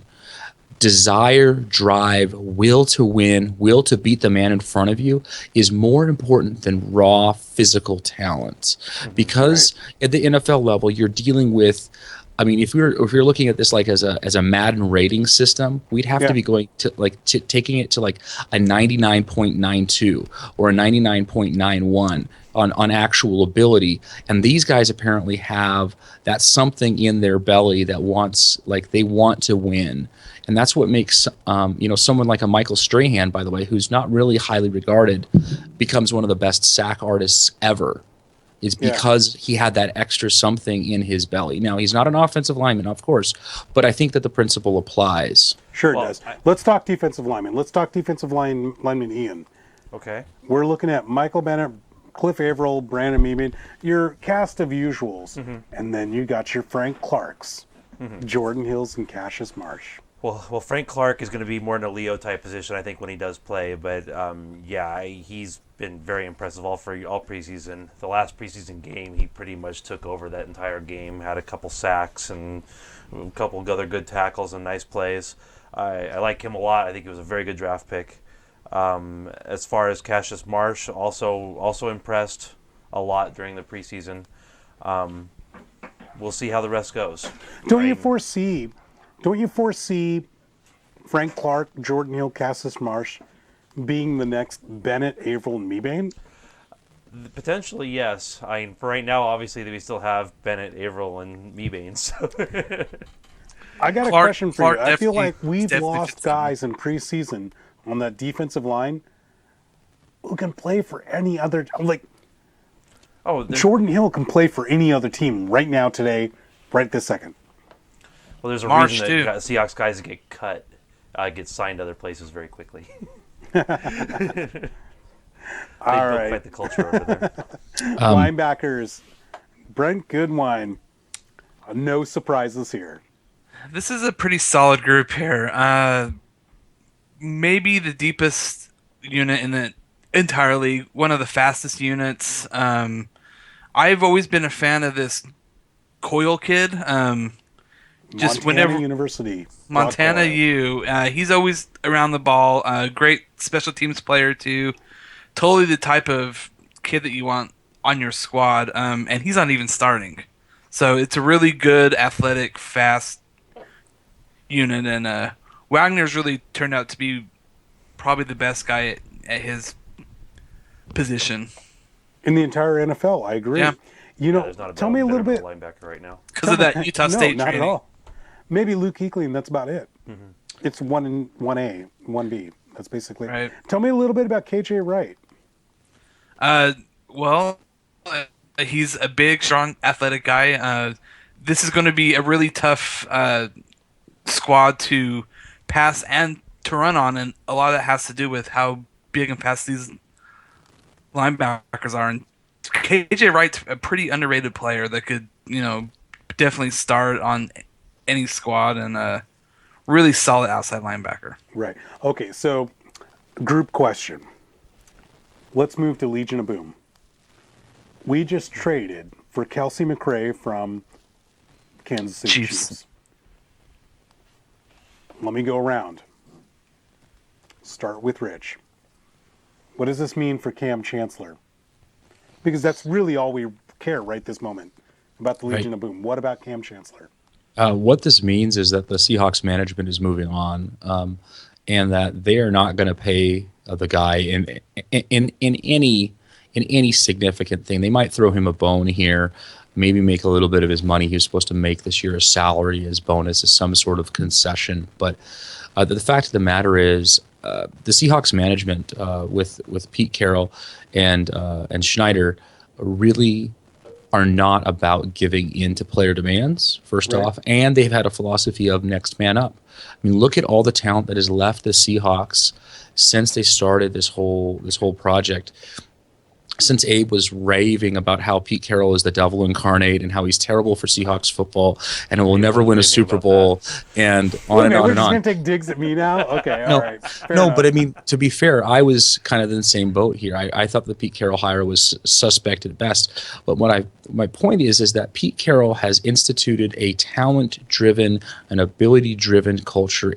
[SPEAKER 2] desire, drive, will to win, will to beat the man in front of you is more important than raw physical talent. Because at the NFL level, you're dealing with, I mean, if you're looking at this like as a Madden rating system, we'd have to be going to taking it to like a 99.92 or a 99.91 on actual ability. And these guys apparently have that something in their belly that they want to win. And that's what makes someone like a Michael Strahan, by the way, who's not really highly regarded, becomes one of the best sack artists ever. Is because he had that extra something in his belly. Now, he's not an offensive lineman, of course, but I think that the principle applies.
[SPEAKER 1] Sure it does. Let's talk defensive linemen. Let's talk defensive lineman Ian.
[SPEAKER 3] Okay.
[SPEAKER 1] We're looking at Michael Bennett, Cliff Averill, Brandon Meeman, your cast of usuals. And then you got your Frank Clarks, Jordan Hills, and Cassius Marsh.
[SPEAKER 3] Well, Frank Clark is going to be more in a Leo type position, I think, when he does play. But he's been very impressive all preseason. The last preseason game, he pretty much took over that entire game. Had a couple sacks and a couple of other good tackles and nice plays. I like him a lot. I think he was a very good draft pick. As far as Cassius Marsh, also impressed a lot during the preseason. We'll see how the rest goes.
[SPEAKER 1] Don't you foresee Frank Clark, Jordan Hill, Cassius Marsh being the next Bennett, Averill, and Mebane?
[SPEAKER 3] Potentially, yes. I mean, for right now, obviously, we still have Bennett, Averill, and Mebane. So.
[SPEAKER 1] I got a question for you. I feel
[SPEAKER 4] definitely-
[SPEAKER 1] like we've
[SPEAKER 4] definitely
[SPEAKER 1] lost
[SPEAKER 4] fits in.
[SPEAKER 1] guys in preseason on that defensive line who can play for any other. Like Jordan Hill can play for any other team right now, today, right this second.
[SPEAKER 3] Well, there's a
[SPEAKER 4] Marsh,
[SPEAKER 3] reason that
[SPEAKER 4] too.
[SPEAKER 3] Seahawks guys that get cut get signed other places very quickly.
[SPEAKER 1] All
[SPEAKER 3] They
[SPEAKER 1] right.
[SPEAKER 3] quite the culture over there.
[SPEAKER 1] Linebackers, Brent Goodwine. No surprises here.
[SPEAKER 4] This is a pretty solid group here. Maybe the deepest unit in the entire league, one of the fastest units. I've always been a fan of this Coyle kid. Just
[SPEAKER 1] Montana
[SPEAKER 4] whenever
[SPEAKER 1] University.
[SPEAKER 4] Montana U, he's always around the ball. Great special teams player too. Totally the type of kid that you want on your squad. And he's not even starting. So it's a really good, athletic, fast unit, and Wagner's really turned out to be probably the best guy at his position.
[SPEAKER 1] In the entire NFL, I agree.
[SPEAKER 4] Yeah.
[SPEAKER 1] You know,
[SPEAKER 3] There's not a
[SPEAKER 1] tell me a little
[SPEAKER 3] better
[SPEAKER 1] bit.
[SPEAKER 3] middle linebacker right now.
[SPEAKER 4] Because of that Utah
[SPEAKER 1] No,
[SPEAKER 4] State
[SPEAKER 1] not
[SPEAKER 4] training.
[SPEAKER 1] at all. Maybe Luke Kuechly, and that's about it. It's 1A, 1B. That's basically it.
[SPEAKER 4] Right.
[SPEAKER 1] Tell me a little bit about KJ Wright.
[SPEAKER 4] Well, he's a big, strong, athletic guy. This is going to be a really tough squad to pass and to run on, and a lot of that has to do with how big and fast these linebackers are. And KJ Wright's a pretty underrated player that could, definitely start on any squad, and a really solid outside linebacker.
[SPEAKER 1] Right. Okay, so group question. Let's move to Legion of Boom. We just traded for Kelsey McRae from Kansas City
[SPEAKER 4] Chiefs.
[SPEAKER 1] Chiefs. Let me go around. Start with Rich. What does this mean for Cam Chancellor? Because that's really all we care right this moment about the Legion of Boom. What about Cam Chancellor?
[SPEAKER 2] What this means is that the Seahawks management is moving on, and that they are not going to pay the guy in any significant thing. They might throw him a bone here, maybe make a little bit of his money he was supposed to make this year as salary, as bonus, as some sort of concession. But the fact of the matter is, the Seahawks management with Pete Carroll and Schneider really are not about giving in to player demands, first
[SPEAKER 1] Right.
[SPEAKER 2] off, and they've had a philosophy of next man up. I mean, look at all the talent that has left the Seahawks since they started this whole project. Since Abe was raving about how Pete Carroll is the devil incarnate and how he's terrible for Seahawks football and will never win a
[SPEAKER 3] anything
[SPEAKER 2] Super
[SPEAKER 3] about
[SPEAKER 2] Bowl and on
[SPEAKER 1] Okay,
[SPEAKER 2] and on
[SPEAKER 1] we're
[SPEAKER 2] and
[SPEAKER 1] just
[SPEAKER 2] on.
[SPEAKER 1] going to take digs at me now? Okay, all right. Fair
[SPEAKER 2] No,
[SPEAKER 1] enough.
[SPEAKER 2] but I mean, to be fair, I was kind of in the same boat here. I thought the Pete Carroll hire was suspect at best. But my point is that Pete Carroll has instituted a talent-driven, an ability-driven culture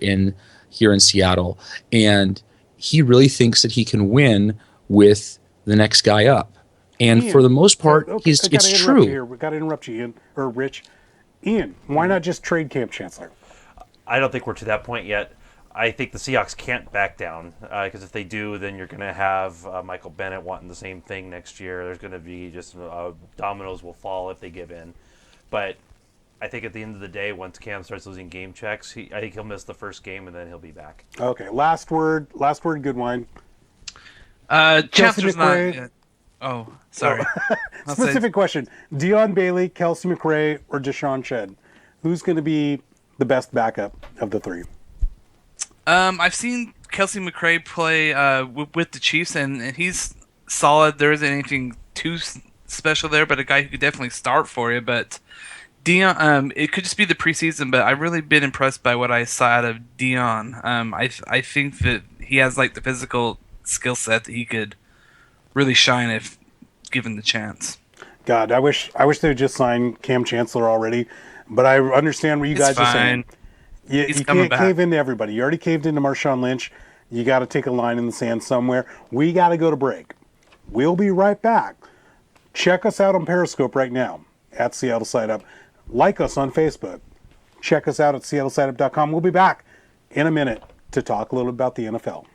[SPEAKER 2] here in Seattle, and he really thinks that he can win with the next guy up. And
[SPEAKER 1] Ian,
[SPEAKER 2] for the most part,
[SPEAKER 1] okay, I
[SPEAKER 2] it's
[SPEAKER 1] gotta interrupt
[SPEAKER 2] true.
[SPEAKER 1] you here. We got to interrupt you, Ian, or Rich. Ian, why not just trade Cam Chancellor?
[SPEAKER 3] I don't think we're to that point yet. I think the Seahawks can't back down because if they do, then you're going to have Michael Bennett wanting the same thing next year. There's going to be just dominoes will fall if they give in. But I think at the end of the day, once Cam starts losing game checks, I think he'll miss the first game and then he'll be back.
[SPEAKER 1] Okay, last word, Goodwine.
[SPEAKER 4] Chancellor's not.
[SPEAKER 1] McRae.
[SPEAKER 4] Oh, sorry. I'll say-
[SPEAKER 1] Specific question: Deion Bailey, Kelsey McRae, or Deshaun Shed? Who's going to be the best backup of the three?
[SPEAKER 4] I've seen Kelsey McRae play with the Chiefs, and he's solid. There isn't anything too special there, but a guy who could definitely start for you. But Dion, it could just be the preseason, but I've really been impressed by what I saw out of Dion. I think that he has like the physical skill set that he could really shine if given the chance.
[SPEAKER 1] God, I wish they would just sign Cam Chancellor already. But I understand what you guys are saying. You
[SPEAKER 4] He's coming
[SPEAKER 1] can't
[SPEAKER 4] back.
[SPEAKER 1] cave into everybody. You already caved into Marshawn Lynch. You got to take a line in the sand somewhere. We got to go to break. We'll be right back. Check us out on Periscope right now at Seattle Side Up. Like us on Facebook. Check us out at SeattleSideUp.com. We'll be back in a minute to talk a little about the NFL.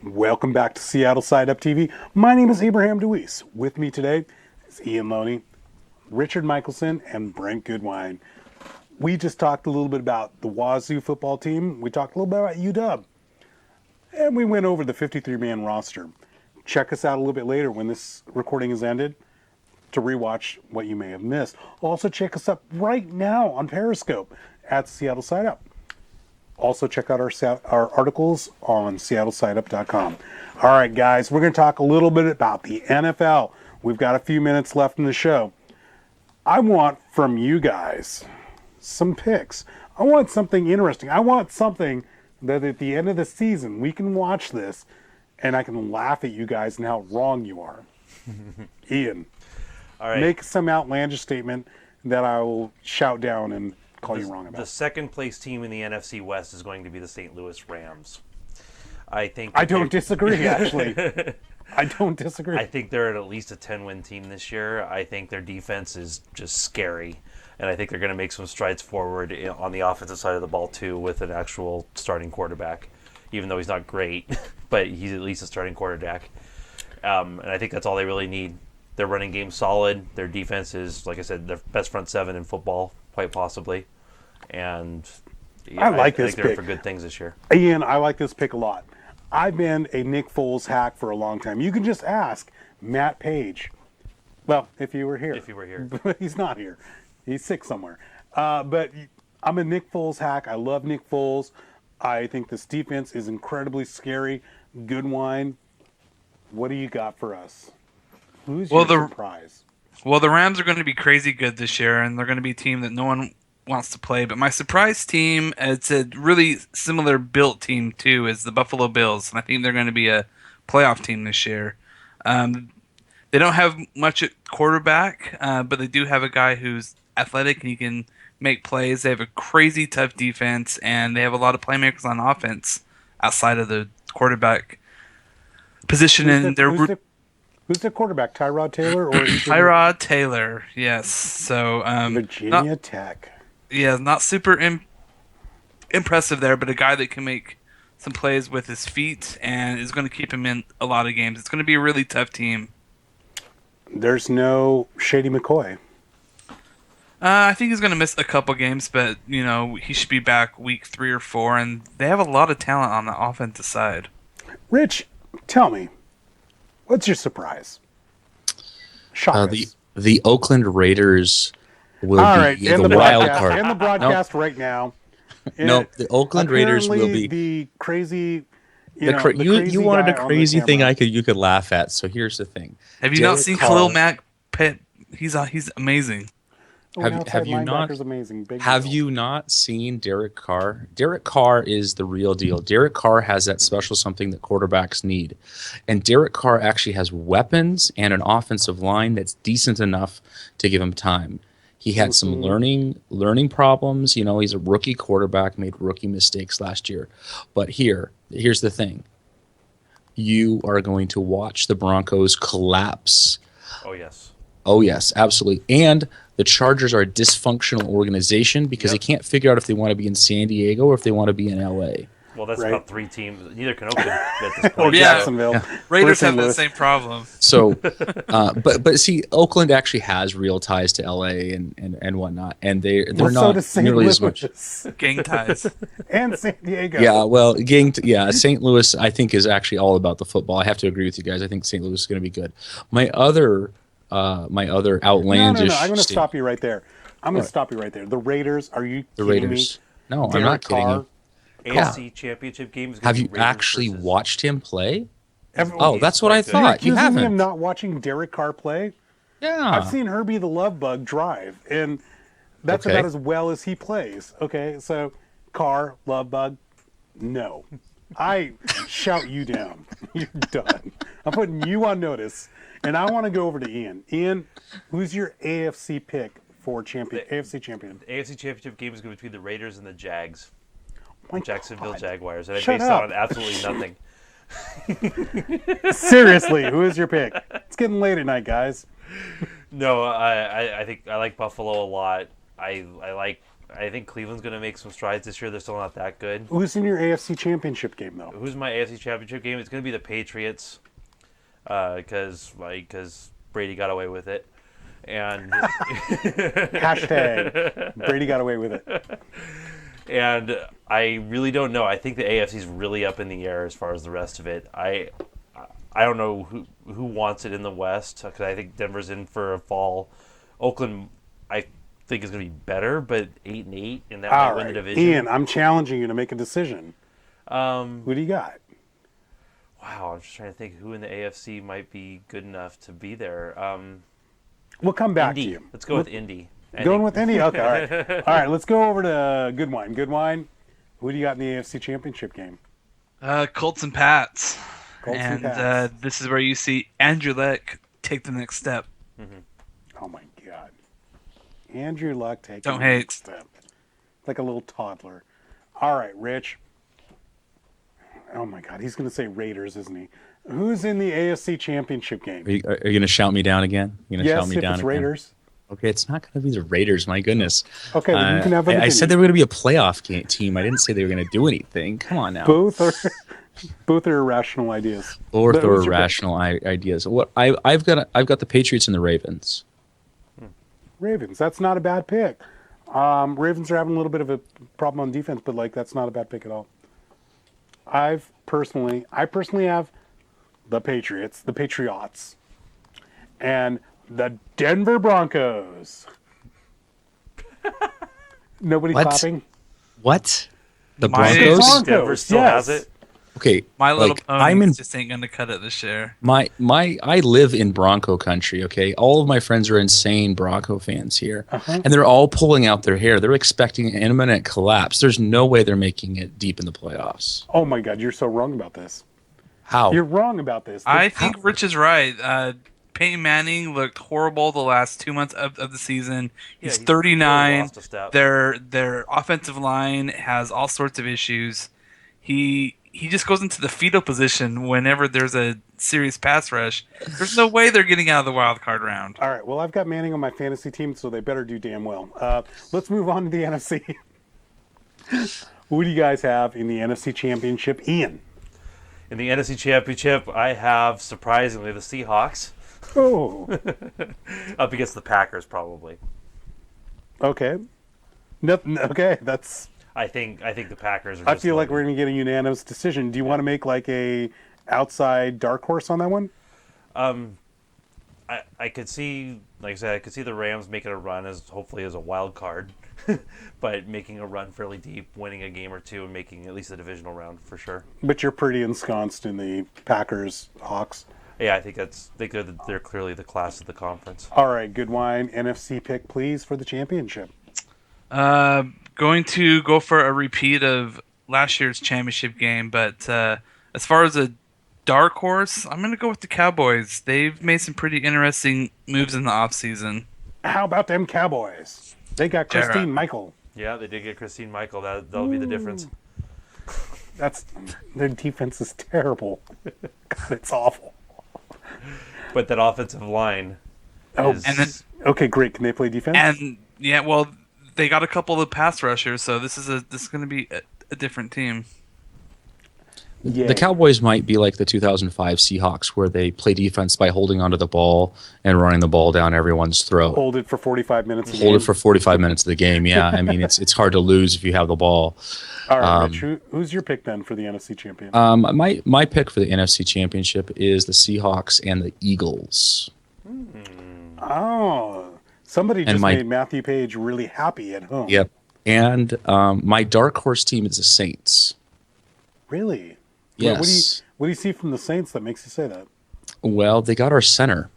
[SPEAKER 1] Welcome back to Seattle Side Up TV. My name is Abraham DeWeese. With me today is Ian Loney, Richard Michelson, and Brent Goodwine. We just talked a little bit about the Wazoo football team. We talked a little bit about UW. And we went over the 53-man roster. Check us out a little bit later when this recording is ended to rewatch what you may have missed. Also check us up right now on Periscope at Seattle Side Up. Also, check out our articles on SeattleSideUp.com. All right, guys, we're going to talk a little bit about the NFL. We've got a few minutes left in the show. I want from you guys some picks. I want something interesting. I want something that at the end of the season, we can watch this and I can laugh at you guys and how wrong you are. Ian,
[SPEAKER 3] All right.
[SPEAKER 1] make some outlandish statement that I will shout down and call you wrong about.
[SPEAKER 3] The second place team in the NFC West is going to be the St. Louis Rams. I
[SPEAKER 1] don't disagree, actually. I don't disagree.
[SPEAKER 3] I think they're at least a 10-win team this year. I think their defense is just scary. And I think they're going to make some strides forward on the offensive side of the ball, too, with an actual starting quarterback. Even though he's not great, but he's at least a starting quarterback. And I think that's all they really need. Their running game's solid. Their defense is, like I said, their best front seven in football, quite possibly. And yeah,
[SPEAKER 1] I think
[SPEAKER 3] they're
[SPEAKER 1] pick
[SPEAKER 3] for good things this year.
[SPEAKER 1] Ian, I like this pick a lot. I've been a Nick Foles hack for a long time. You can just ask Matt Page. Well, if you were here.
[SPEAKER 3] If you were here.
[SPEAKER 1] But he's not here. He's sick somewhere. But I'm a Nick Foles hack. I love Nick Foles. I think this defense is incredibly scary. Goodwine, what do you got for us? Who's your surprise?
[SPEAKER 4] Well, the Rams are going to be crazy good this year, and they're going to be a team that no one wants to play. But my surprise team, it's a really similar built team too, is the Buffalo Bills, and I think they're going to be a playoff team this year. They don't have much at quarterback, but they do have a guy who's athletic and he can make plays. They have a crazy tough defense, and they have a lot of playmakers on offense outside of the quarterback position.
[SPEAKER 1] Who's the quarterback? Tyrod Taylor or
[SPEAKER 4] Tyrod Taylor? Yes. So
[SPEAKER 1] Virginia Tech.
[SPEAKER 4] Yeah, not super impressive there, but a guy that can make some plays with his feet and is going to keep him in a lot of games. It's going to be a really tough team.
[SPEAKER 1] There's no Shady McCoy.
[SPEAKER 4] I think he's going to miss a couple games, but he should be back week 3 or 4, and they have a lot of talent on the offensive side.
[SPEAKER 1] Rich, tell me, what's your surprise? Shock us.
[SPEAKER 2] The Oakland Raiders will be
[SPEAKER 1] the
[SPEAKER 2] wild card.
[SPEAKER 1] End the broadcast right now.
[SPEAKER 2] No, the Oakland Raiders will be
[SPEAKER 1] the crazy.
[SPEAKER 2] You wanted a crazy thing you could laugh at. So here's the thing.
[SPEAKER 4] Have you not seen Khalil Mack? He's amazing.
[SPEAKER 2] Have you not?
[SPEAKER 1] Amazing.
[SPEAKER 2] Have you not seen Derek Carr? Derek Carr is the real deal. Derek Carr has that special something that quarterbacks need, and Derek Carr actually has weapons and an offensive line that's decent enough to give him time. He had some learning problems. He's a rookie quarterback, made rookie mistakes last year. But here's the thing. You are going to watch the Broncos collapse.
[SPEAKER 3] Oh, yes.
[SPEAKER 2] Oh, yes, absolutely. And the Chargers are a dysfunctional organization because they can't figure out if they want to be in San Diego or if they want to be in L.A.
[SPEAKER 3] Well, that's about 3 teams. Neither can Oakland at this
[SPEAKER 1] Or
[SPEAKER 3] point.
[SPEAKER 1] Jacksonville.
[SPEAKER 2] Yeah.
[SPEAKER 4] Raiders have the same problem.
[SPEAKER 2] So, but see, Oakland actually has real ties to L.A. and whatnot, and they're
[SPEAKER 1] so
[SPEAKER 2] not
[SPEAKER 1] does St.
[SPEAKER 2] nearly as
[SPEAKER 1] Louis.
[SPEAKER 2] much.
[SPEAKER 4] Gang ties.
[SPEAKER 1] And San Diego.
[SPEAKER 2] Yeah, well, St. Louis, I think, is actually all about the football. I have to agree with you guys. I think St. Louis is going to be good. My other outlandish.
[SPEAKER 1] No. I'm going to stop you right there. The Raiders. Are you
[SPEAKER 2] The
[SPEAKER 1] kidding
[SPEAKER 2] Raiders.
[SPEAKER 1] me?
[SPEAKER 2] No, I'm not kidding you.
[SPEAKER 3] AFC Championship game is going
[SPEAKER 2] Have
[SPEAKER 3] to
[SPEAKER 2] you
[SPEAKER 3] be Raiders
[SPEAKER 2] actually
[SPEAKER 3] versus-
[SPEAKER 2] watched him play?
[SPEAKER 1] Oh,
[SPEAKER 2] That's what I thought. You
[SPEAKER 1] accusing me of
[SPEAKER 2] haven't.
[SPEAKER 1] not watching Derek Carr play?
[SPEAKER 2] Yeah.
[SPEAKER 1] I've seen Herbie the Love Bug drive, and that's
[SPEAKER 2] Okay.
[SPEAKER 1] about as well as he plays. Okay, so Carr, Love Bug, no. I shout you down. You're done. I'm putting you on notice, and I want to go over to Ian. Ian, who's your AFC pick for AFC champion?
[SPEAKER 3] The AFC Championship game is going to be between the Raiders and the Jags.
[SPEAKER 1] My
[SPEAKER 3] Jacksonville
[SPEAKER 1] God.
[SPEAKER 3] Jaguars. And I
[SPEAKER 1] Shut
[SPEAKER 3] based
[SPEAKER 1] up.
[SPEAKER 3] on absolutely nothing.
[SPEAKER 1] Seriously, who is your pick? It's getting late at night, guys.
[SPEAKER 3] No, I think I like Buffalo a lot. I like I think Cleveland's going to make some strides this year. They're still not that good.
[SPEAKER 1] Who's in your AFC Championship game, though?
[SPEAKER 3] Who's my AFC Championship game? It's going to be the Patriots, because Brady got away with it, and
[SPEAKER 1] Hashtag Brady got away with it.
[SPEAKER 3] And I really don't know. I think the AFC's really up in the air as far as the rest of it. I don't know who wants it in the West, because I think Denver's in for a fall. Oakland, I think is going to be better, but 8-8, and that might win the division.
[SPEAKER 1] Ian, I'm challenging you to make a decision. Who do you got?
[SPEAKER 3] Wow, I'm just trying to think who in the AFC might be good enough to be there.
[SPEAKER 1] We'll come back
[SPEAKER 3] Indy.
[SPEAKER 1] to you.
[SPEAKER 3] Let's go with Indy.
[SPEAKER 1] Going with Indy? Okay, all right. All right, let's go over to Goodwine. Goodwine, who do you got in the AFC Championship game?
[SPEAKER 4] Colts and Pats.
[SPEAKER 1] Colts and
[SPEAKER 4] and
[SPEAKER 1] Pats.
[SPEAKER 4] This is where you see Andrew Luck take the next step.
[SPEAKER 1] Oh, my God. Andrew Luck taking
[SPEAKER 4] Don't
[SPEAKER 1] the
[SPEAKER 4] hate.
[SPEAKER 1] next step. Like a little toddler. All right, Rich. Oh, my God. He's going to say Raiders, isn't he? Who's in the AFC Championship game?
[SPEAKER 2] Are you going to shout me down again? You're going to
[SPEAKER 1] Yes,
[SPEAKER 2] shout me
[SPEAKER 1] if
[SPEAKER 2] down
[SPEAKER 1] it's
[SPEAKER 2] again?
[SPEAKER 1] Raiders.
[SPEAKER 2] Okay, it's not going to be the Raiders. My goodness.
[SPEAKER 1] Okay, then you can have an
[SPEAKER 2] I said
[SPEAKER 1] opinion.
[SPEAKER 2] they were going to be a playoff team. I didn't say they were going to do anything. Come on now.
[SPEAKER 1] Both are irrational ideas.
[SPEAKER 2] Both
[SPEAKER 1] But
[SPEAKER 2] are
[SPEAKER 1] who's your pick?
[SPEAKER 2] rational ideas. What I've got the Patriots and the Ravens.
[SPEAKER 1] Ravens. That's not a bad pick. Ravens are having a little bit of a problem on defense, but that's not a bad pick at all. I personally have the Patriots, and the Denver Broncos. Nobody
[SPEAKER 2] What?
[SPEAKER 1] clapping?
[SPEAKER 2] What? The
[SPEAKER 4] My-
[SPEAKER 2] Broncos?
[SPEAKER 1] Broncos,
[SPEAKER 3] Denver still
[SPEAKER 1] yes.
[SPEAKER 3] has it.
[SPEAKER 2] Okay,
[SPEAKER 4] My Little
[SPEAKER 2] I'm in
[SPEAKER 4] Ponies just ain't going to cut it this year.
[SPEAKER 2] I live in Bronco country, okay? All of my friends are insane Bronco fans here.
[SPEAKER 1] Uh-huh.
[SPEAKER 2] And they're all pulling out their hair. They're expecting an imminent collapse. There's no way they're making it deep in the playoffs.
[SPEAKER 1] Oh my God, you're so wrong about this.
[SPEAKER 2] How?
[SPEAKER 1] You're wrong about this.
[SPEAKER 4] I think Rich is right. Peyton Manning looked horrible the last 2 months of the season. He's
[SPEAKER 3] He's
[SPEAKER 4] 39.
[SPEAKER 3] really lost a step.
[SPEAKER 4] Their offensive line has all sorts of issues. He just goes into the fetal position whenever there's a serious pass rush. There's no way they're getting out of the wild card round.
[SPEAKER 1] All right, well, I've got Manning on my fantasy team, so they better do damn well. Let's move on to the NFC. Who do you guys have in the NFC Championship? Ian.
[SPEAKER 3] In the NFC Championship, I have, surprisingly, the Seahawks
[SPEAKER 1] Oh,
[SPEAKER 3] up against the Packers, probably.
[SPEAKER 1] okay. Okay, that's...
[SPEAKER 3] I think the Packers are
[SPEAKER 1] I
[SPEAKER 3] just
[SPEAKER 1] feel like we're going to get a unanimous decision. Do you want to make a outside dark horse on that one?
[SPEAKER 3] I could see, like I said, I could see the Rams making a run hopefully as a wild card, but making a run fairly deep, winning a game or two, and making at least a divisional round for sure.
[SPEAKER 1] But you're pretty ensconced in the Packers-Hawks.
[SPEAKER 3] Yeah, I think they're clearly the class of the conference.
[SPEAKER 1] All right, Goodwine, NFC pick, please, for the championship.
[SPEAKER 4] Going to go for a repeat of last year's championship game, but as far as a dark horse, I'm going to go with the Cowboys. They've made some pretty interesting moves in the offseason.
[SPEAKER 1] How about them Cowboys? They got
[SPEAKER 4] Jarrah.
[SPEAKER 1] Christine Michael.
[SPEAKER 3] Yeah, they did get Christine Michael. That'll be the difference.
[SPEAKER 1] Their defense is terrible. God, it's awful.
[SPEAKER 3] But that offensive line
[SPEAKER 1] Oh,
[SPEAKER 3] is...
[SPEAKER 4] And then,
[SPEAKER 1] Okay, great. Can they play defense?
[SPEAKER 4] and yeah, well, they got a couple of pass rushers, so this is going to be a different team.
[SPEAKER 1] Yeah.
[SPEAKER 2] The Cowboys might be like the 2005 Seahawks, where they play defense by holding onto the ball and running the ball down everyone's throat.
[SPEAKER 1] Hold it for 45 minutes.
[SPEAKER 2] Hold it for 45 minutes of the game. Yeah, I mean it's hard to lose if you have the ball.
[SPEAKER 1] All right, Rich, who's your pick then for the NFC champion?
[SPEAKER 2] My pick for the NFC Championship is the Seahawks and the Eagles.
[SPEAKER 1] Oh, somebody
[SPEAKER 2] And
[SPEAKER 1] just
[SPEAKER 2] my-
[SPEAKER 1] made Matthew Page really happy at home.
[SPEAKER 2] Yep. And my dark horse team is the Saints.
[SPEAKER 1] Really?
[SPEAKER 2] Yes.
[SPEAKER 1] What do you see from the Saints that makes you say that?
[SPEAKER 2] Well, they got our center,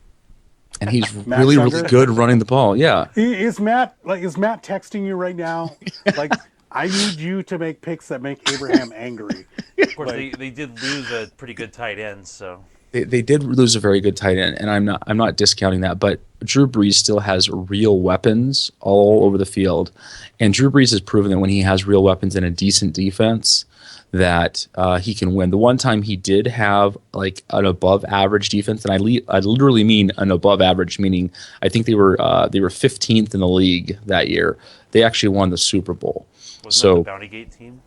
[SPEAKER 2] and he's
[SPEAKER 1] Matt
[SPEAKER 2] really
[SPEAKER 1] Sugar?
[SPEAKER 2] good running the ball. Yeah.
[SPEAKER 1] Is Matt texting you right now? Like, I need you to make picks that make Abraham angry.
[SPEAKER 3] Of course, they did lose a pretty good tight end, so...
[SPEAKER 2] They did lose a very good tight end, and I'm not discounting that. But Drew Brees still has real weapons all over the field, and Drew Brees has proven that when he has real weapons and a decent defense, that he can win. The one time he did have like an above average defense, and I literally mean an above average, meaning I think they were 15th in the league that year. They actually won the Super Bowl.
[SPEAKER 3] Wasn't that the Bountygate team?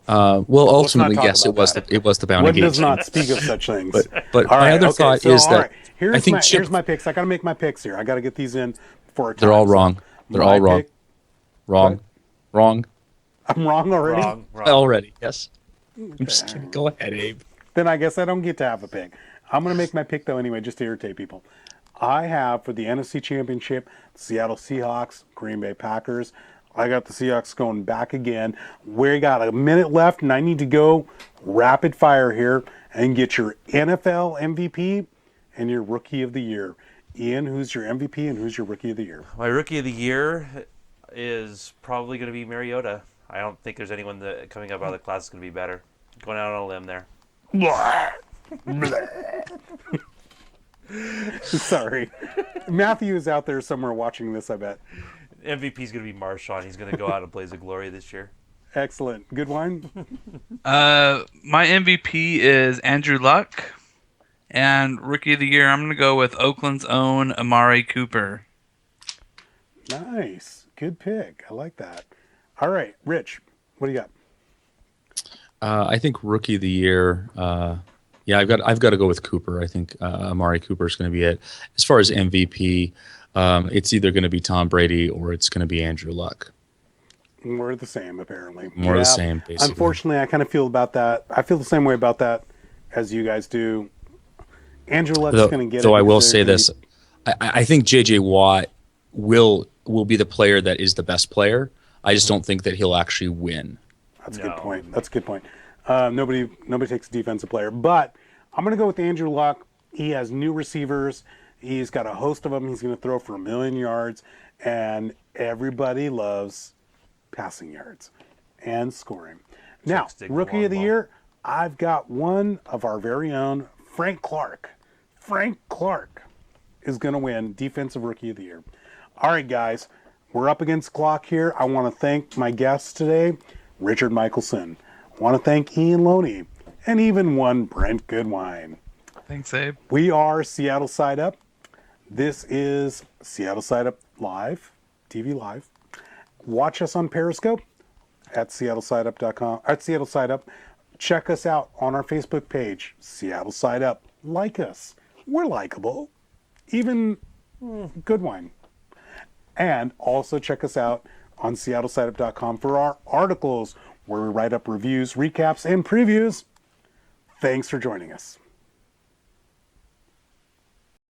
[SPEAKER 2] Well,
[SPEAKER 1] Let's not
[SPEAKER 2] ultimately,
[SPEAKER 1] talk
[SPEAKER 2] yes,
[SPEAKER 1] about
[SPEAKER 2] it was the Bounty
[SPEAKER 1] One
[SPEAKER 2] Gate
[SPEAKER 1] does
[SPEAKER 2] team.
[SPEAKER 1] not speak of such things.
[SPEAKER 2] But
[SPEAKER 1] All
[SPEAKER 2] my
[SPEAKER 1] right,
[SPEAKER 2] other
[SPEAKER 1] okay,
[SPEAKER 2] thought
[SPEAKER 1] so,
[SPEAKER 2] is
[SPEAKER 1] all
[SPEAKER 2] that
[SPEAKER 1] right. Here's
[SPEAKER 2] I think Chip,
[SPEAKER 1] here's my picks. I got to make my picks here. I got to get these in for a time.
[SPEAKER 2] they're all
[SPEAKER 1] So
[SPEAKER 2] wrong. They're
[SPEAKER 1] my
[SPEAKER 2] all wrong.
[SPEAKER 1] pick-
[SPEAKER 2] Wrong. Wrong.
[SPEAKER 1] I'm wrong already.
[SPEAKER 3] Wrong.
[SPEAKER 2] Already. Yes. I'm just kidding. Go ahead, Abe.
[SPEAKER 1] Then I guess I don't get to have a pick. I'm going to make my pick, though, anyway, just to irritate people. I have for the NFC Championship, Seattle Seahawks, Green Bay Packers. I got the Seahawks going back again. We got a minute left, and I need to go rapid fire here and get your NFL MVP and your Rookie of the Year. Ian, who's your MVP and who's your Rookie of the Year?
[SPEAKER 3] My Rookie of the Year is probably going to be Mariota. I don't think there's anyone that coming up out of the class is going to be better. Going out on a limb there.
[SPEAKER 1] Sorry. Matthew is out there somewhere watching this, I bet.
[SPEAKER 3] MVP is going to be Marshawn. He's going to go out and blaze of glory this year.
[SPEAKER 1] Excellent. Good wine?
[SPEAKER 4] My MVP is Andrew Luck, and Rookie of the Year, I'm going to go with Oakland's own Amari Cooper.
[SPEAKER 1] Nice. Good pick. I like that. All right, Rich, what do you got?
[SPEAKER 2] I think Rookie of the Year. Yeah, I've got to go with Cooper. I think Amari Cooper is going to be it. As far as MVP, it's either going to be Tom Brady or it's going to be Andrew Luck.
[SPEAKER 1] We're the same, apparently.
[SPEAKER 2] More the same, basically.
[SPEAKER 1] Unfortunately, I kind of feel about that. I feel the same way about that as you guys do. Andrew Luck's going to get it.
[SPEAKER 2] Though I will
[SPEAKER 1] because
[SPEAKER 2] say
[SPEAKER 1] they're
[SPEAKER 2] this, I think J.J. Watt will be the player that is the best player. I just don't think that he'll actually win.
[SPEAKER 1] That's a good point. That's a good point. Nobody takes a defensive player, but I'm going to go with Andrew Luck. He has new receivers. He's got a host of them. He's going to throw for 1,000,000 yards, and everybody loves passing yards and scoring. Now, Rookie of the Year, I've got one of our very own, Frank Clark. Frank Clark is going to win Defensive Rookie of the Year. All right, guys, we're up against the clock here. I want to thank my guests today, Richard Michelson. I want to thank Ian Loney, and even one Brent Goodwine.
[SPEAKER 4] Thanks, Abe.
[SPEAKER 1] We are Seattle Side Up. This is Seattle Side Up Live, TV Live. Watch us on Periscope at SeattleSideUp.com, at Seattle Side Up. Check us out on our Facebook page, Seattle Side Up. Like us. We're likable. Even Goodwine. And also check us out on SeattleSideUp.com for our articles where we write up reviews, recaps, and previews. Thanks for joining us.